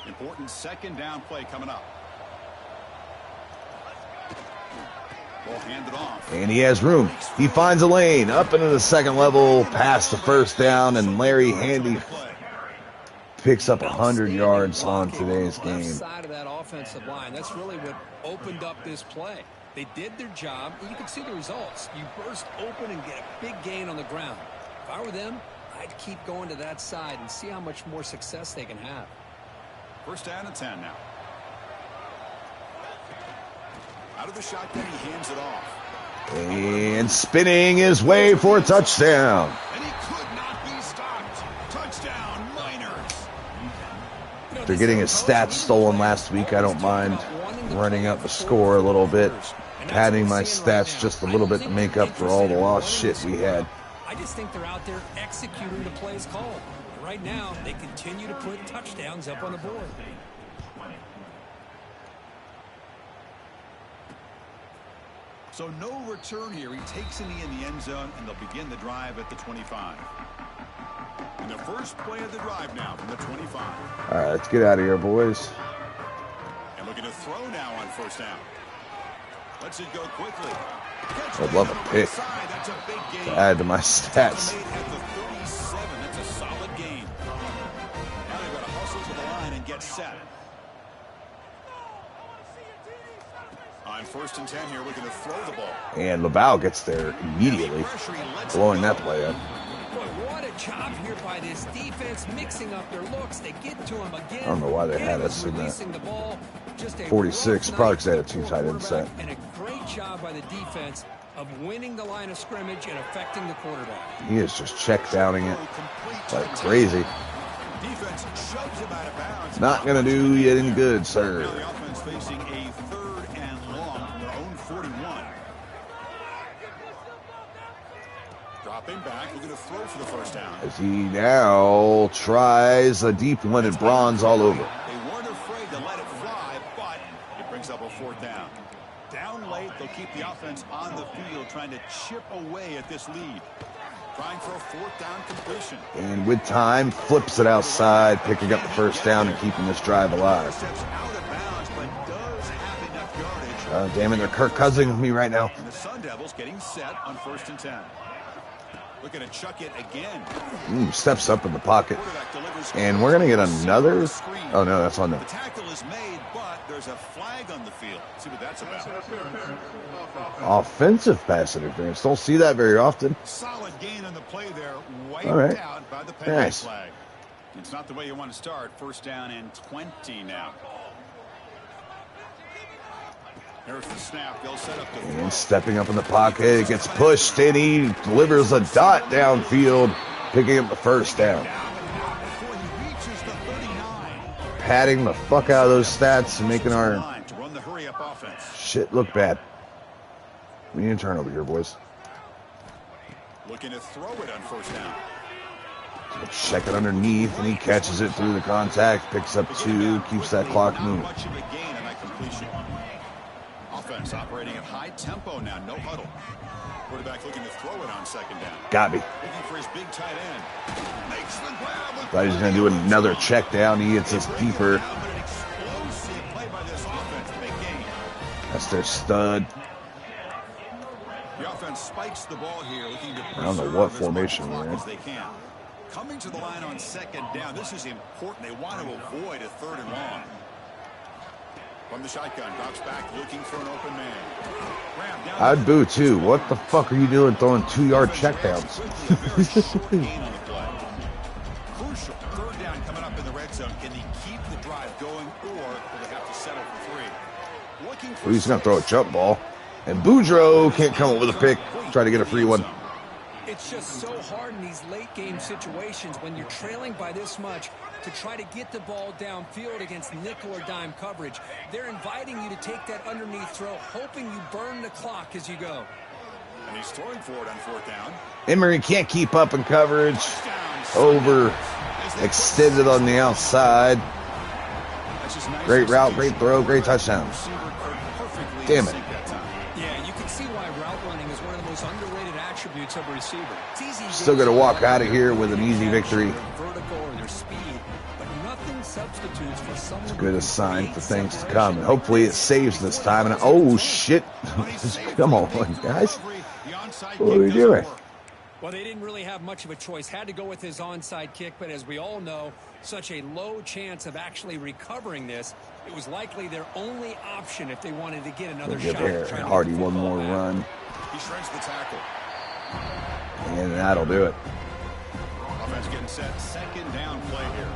Important 2nd down play coming up. Ball handed off. And he has room. He finds a lane up into the 2nd level, past the first down, and Larry Handy picks up 100 yards on today's game. Side of that offensive line. That's really what opened up this play. They did their job, and you can see the results. You burst open and get a big gain on the ground. If I were them, I'd keep going to that side and see how much more success they can have. First down and 10 now. Out of the shotgun, he hands it off. And spinning his way for a touchdown. And he could not be stopped. Touchdown, Miners. After getting his stats stolen last week, I don't mind running up the score a little bit, padding my stats just a little bit to make up for all the lost shit we had. I just think they're out there executing the plays called. Right now, they continue to put touchdowns up on the board. So no return here. He takes it in the end zone, and they'll begin the drive at the 25. And the first play of the drive now from the 25. All right, let's get out of here, boys. And looking to throw now on first down. Lets it go quickly. I'd love a pick to add to my stats. At the 37, that's a solid gain. Now they've got to hustle to the line and get set. On 1st and 10 here, looking to throw the ball. And Laval gets there immediately, blowing that play up. Boy, what a job here by this defense, mixing up their looks. They get to him again. I don't know why they had us in that. The ball, just 46, probably because they had a 2 tight end set. And a great job by the defense of winning the line of scrimmage and affecting the quarterback. He is just check downing it like crazy. Defense shoves him out of bounds. Not going to do you any good, sir. Now the offense facing a 3rd and long from their own 41. Dropping back, looking to throw for the first down. As he now tries a deep one at Bronze all over. They weren't afraid to let it fly, but it brings up a 4th down. Down late, they'll keep the offense on the field, trying to chip away at this lead. Trying for a 4th down completion. And with time, flips it outside, picking up the first down and keeping this drive alive. Steps out of bounds, but does have enough yardage. Damn it, they're Kirk Cousins me right now. And the Sun Devils getting set on 1st and 10. Looking to chuck it again. Steps up in the pocket. And we're going to get another. Oh, no, that's on them. The tackle is made, but there's a flag on the field. Let's see what that's about. Offensive pass interference. Don't see that very often. Solid gain on the play there. Wiped out by the penalty Nice. flag. It's not the way you want to start. 1st down and 20 now. There's the snap. They'll set up the throw. And stepping up in the pocket, gets pushed, and he delivers a dot downfield, picking up the first down. Before he reaches the 39. Padding the fuck out of those stats and making our Line to run the hurry-up offense. shit look bad. We need a turnover here, boys. Looking to throw it on 1st down. Check it underneath, and he catches it through the contact, picks up 2, keeps that clock moving. Much of a gain on that completion. Offense operating at high tempo now, no huddle. Quarterback looking to throw it on 2nd down. Got me. Looking for his big tight end. Makes the grab. Thought he was going to do another check down. He gets us deeper. But an explosive play by this offense. Big gain. That's their stud. The offense spikes the ball here, looking to I don't know preserve what as formation much we're clock in. as they can. Coming to the line on 2nd down. This is important. They want to avoid a 3rd and long. From the shotgun, drops back, looking for an open man. Grab down. I'd boo too. What the fuck are you doing throwing 2-yard checkdowns? Gain on the play. Crucial 3rd down coming up in the red zone. Can they keep the drive going, or will they have to settle for 3? Looking for He's going to throw a jump ball. And Boudreaux can't come up with a pick. Try to get a free one. It's just so hard in these late game situations when you're trailing by this much to try to get the ball downfield against nickel or dime coverage. They're inviting you to take that underneath throw, hoping you burn the clock as you go. And he's throwing for it on 4th down. Emery can't keep up in coverage. Over extended on the outside. That's just nice. Great route, great throw, great touchdown. Damn it. Yeah, you can see why route running is one of the most underrated attributes of a receiver. It's easy to Still going to walk out of here with an easy victory. vertical or their speed, but nothing substitutes for someone. It's a good sign for things to come. And hopefully it saves this time. And oh, shit. Come on, guys. What are we doing? Well, they didn't really have much of a choice. Had to go with his onside kick, but as we all know, such a low chance of actually recovering this. It was likely their only option if they wanted to get another Give shot. Aaron Hardy one more run. He shreds the tackle. And that'll do it. Offense getting set. 2nd down play here.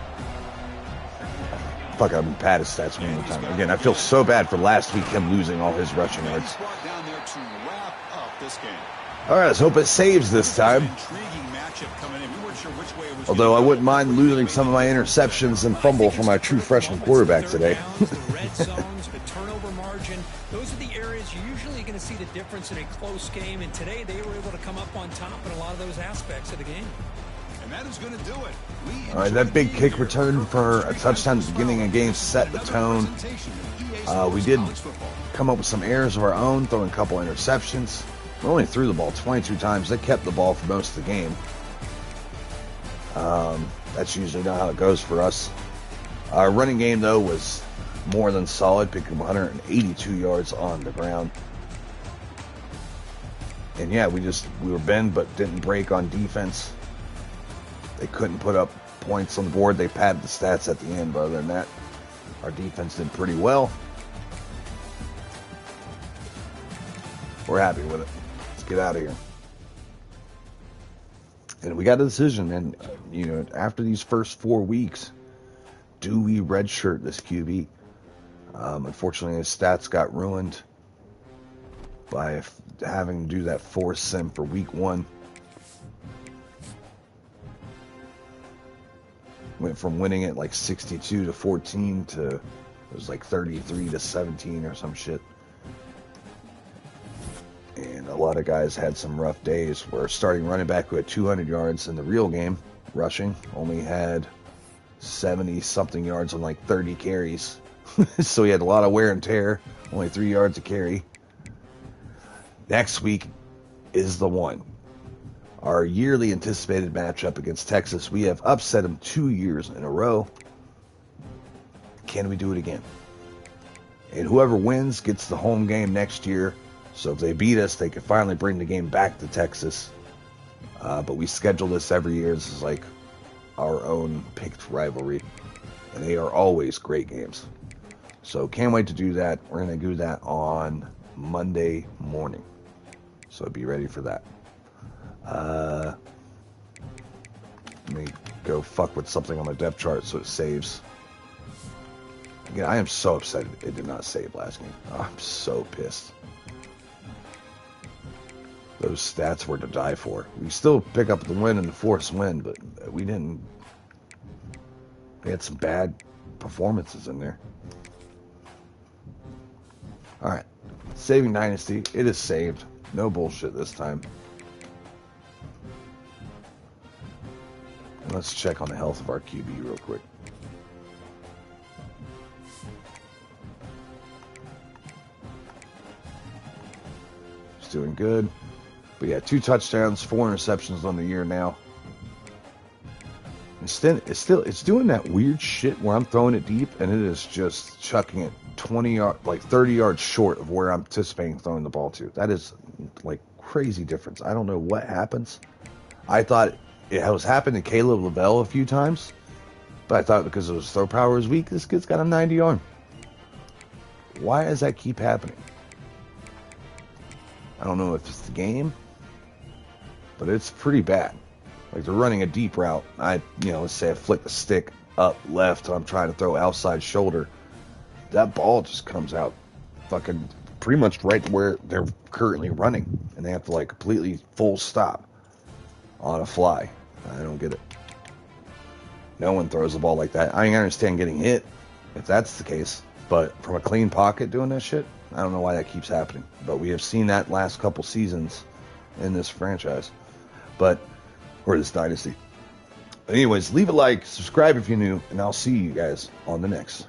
Fuck, I'm bad at stats one more time. Again, I feel so bad for last week, him losing all his rushing yards. Brought down there to wrap up this game. All right, let's hope it saves this time. Intriguing matchup coming in. We weren't sure which way it was. Although I wouldn't mind losing some of my interceptions and fumble for my true freshman quarterback today. The red zones, the turnover margin, those are the areas you're usually going to see the difference in a close game. And today they were able to come up on top in a lot of those aspects of the game. And that is going to do it. All right, that big kick return for a touchdown at the beginning of the game set the tone. We did come up with some errors of our own, throwing a couple interceptions. We only threw the ball 22 times. They kept the ball for most of the game. That's usually not how it goes for us. Our running game, though, was more than solid, picking 182 yards on the ground. And yeah, we were bend but didn't break on defense. They couldn't put up points on the board. They padded the stats at the end, but other than that, our defense did pretty well. We're happy with it. Let's get out of here. And we got a decision, and after these first 4 weeks, do we redshirt this QB? Unfortunately, his stats got ruined by having to do that force sim for week 1. Went from winning it like 62-14 to it was like 33-17 or some shit. And a lot of guys had some rough days where starting running back who had 200 yards in the real game, rushing, only had 70-something yards on like 30 carries. So he had a lot of wear and tear, only 3 yards a carry. Next week is the one. Our yearly anticipated matchup against Texas. We have upset them 2 years in a row. Can we do it again? And whoever wins gets the home game next year. So if they beat us, they can finally bring the game back to Texas. But we schedule this every year. This is like our own picked rivalry. And they are always great games. So can't wait to do that. We're going to do that on Monday morning. So be ready for that. Let me go fuck with something on my depth chart so it saves. Again, I am so upset it did not save last game. Oh, I'm so pissed. Those stats were to die for. We still pick up the win and the forced win, but we didn't. We had some bad performances in there. Alright. Saving Dynasty. It is saved. No bullshit this time. Let's check on the health of our QB real quick. He's doing good. But yeah, 2 touchdowns, 4 interceptions on the year now. It's doing that weird shit where I'm throwing it deep and it is just chucking it 20 yards, like 30 yards short of where I'm anticipating throwing the ball to. That is like crazy difference. I don't know what happens. I thought it was happened to Caleb Lavelle a few times, but I thought because his throw power is weak, this kid's got a 90 arm. Why does that keep happening? I don't know if it's the game, but it's pretty bad. Like they're running a deep route. Let's say I flick the stick up left and I'm trying to throw outside shoulder. That ball just comes out fucking pretty much right where they're currently running. And they have to like completely full stop on a fly. I don't get it. No one throws the ball like that. I understand getting hit if that's the case. But from a clean pocket doing that shit, I don't know why that keeps happening. But we have seen that last couple seasons in this franchise. Or this dynasty. Anyways, leave a like, subscribe if you're new, and I'll see you guys on the next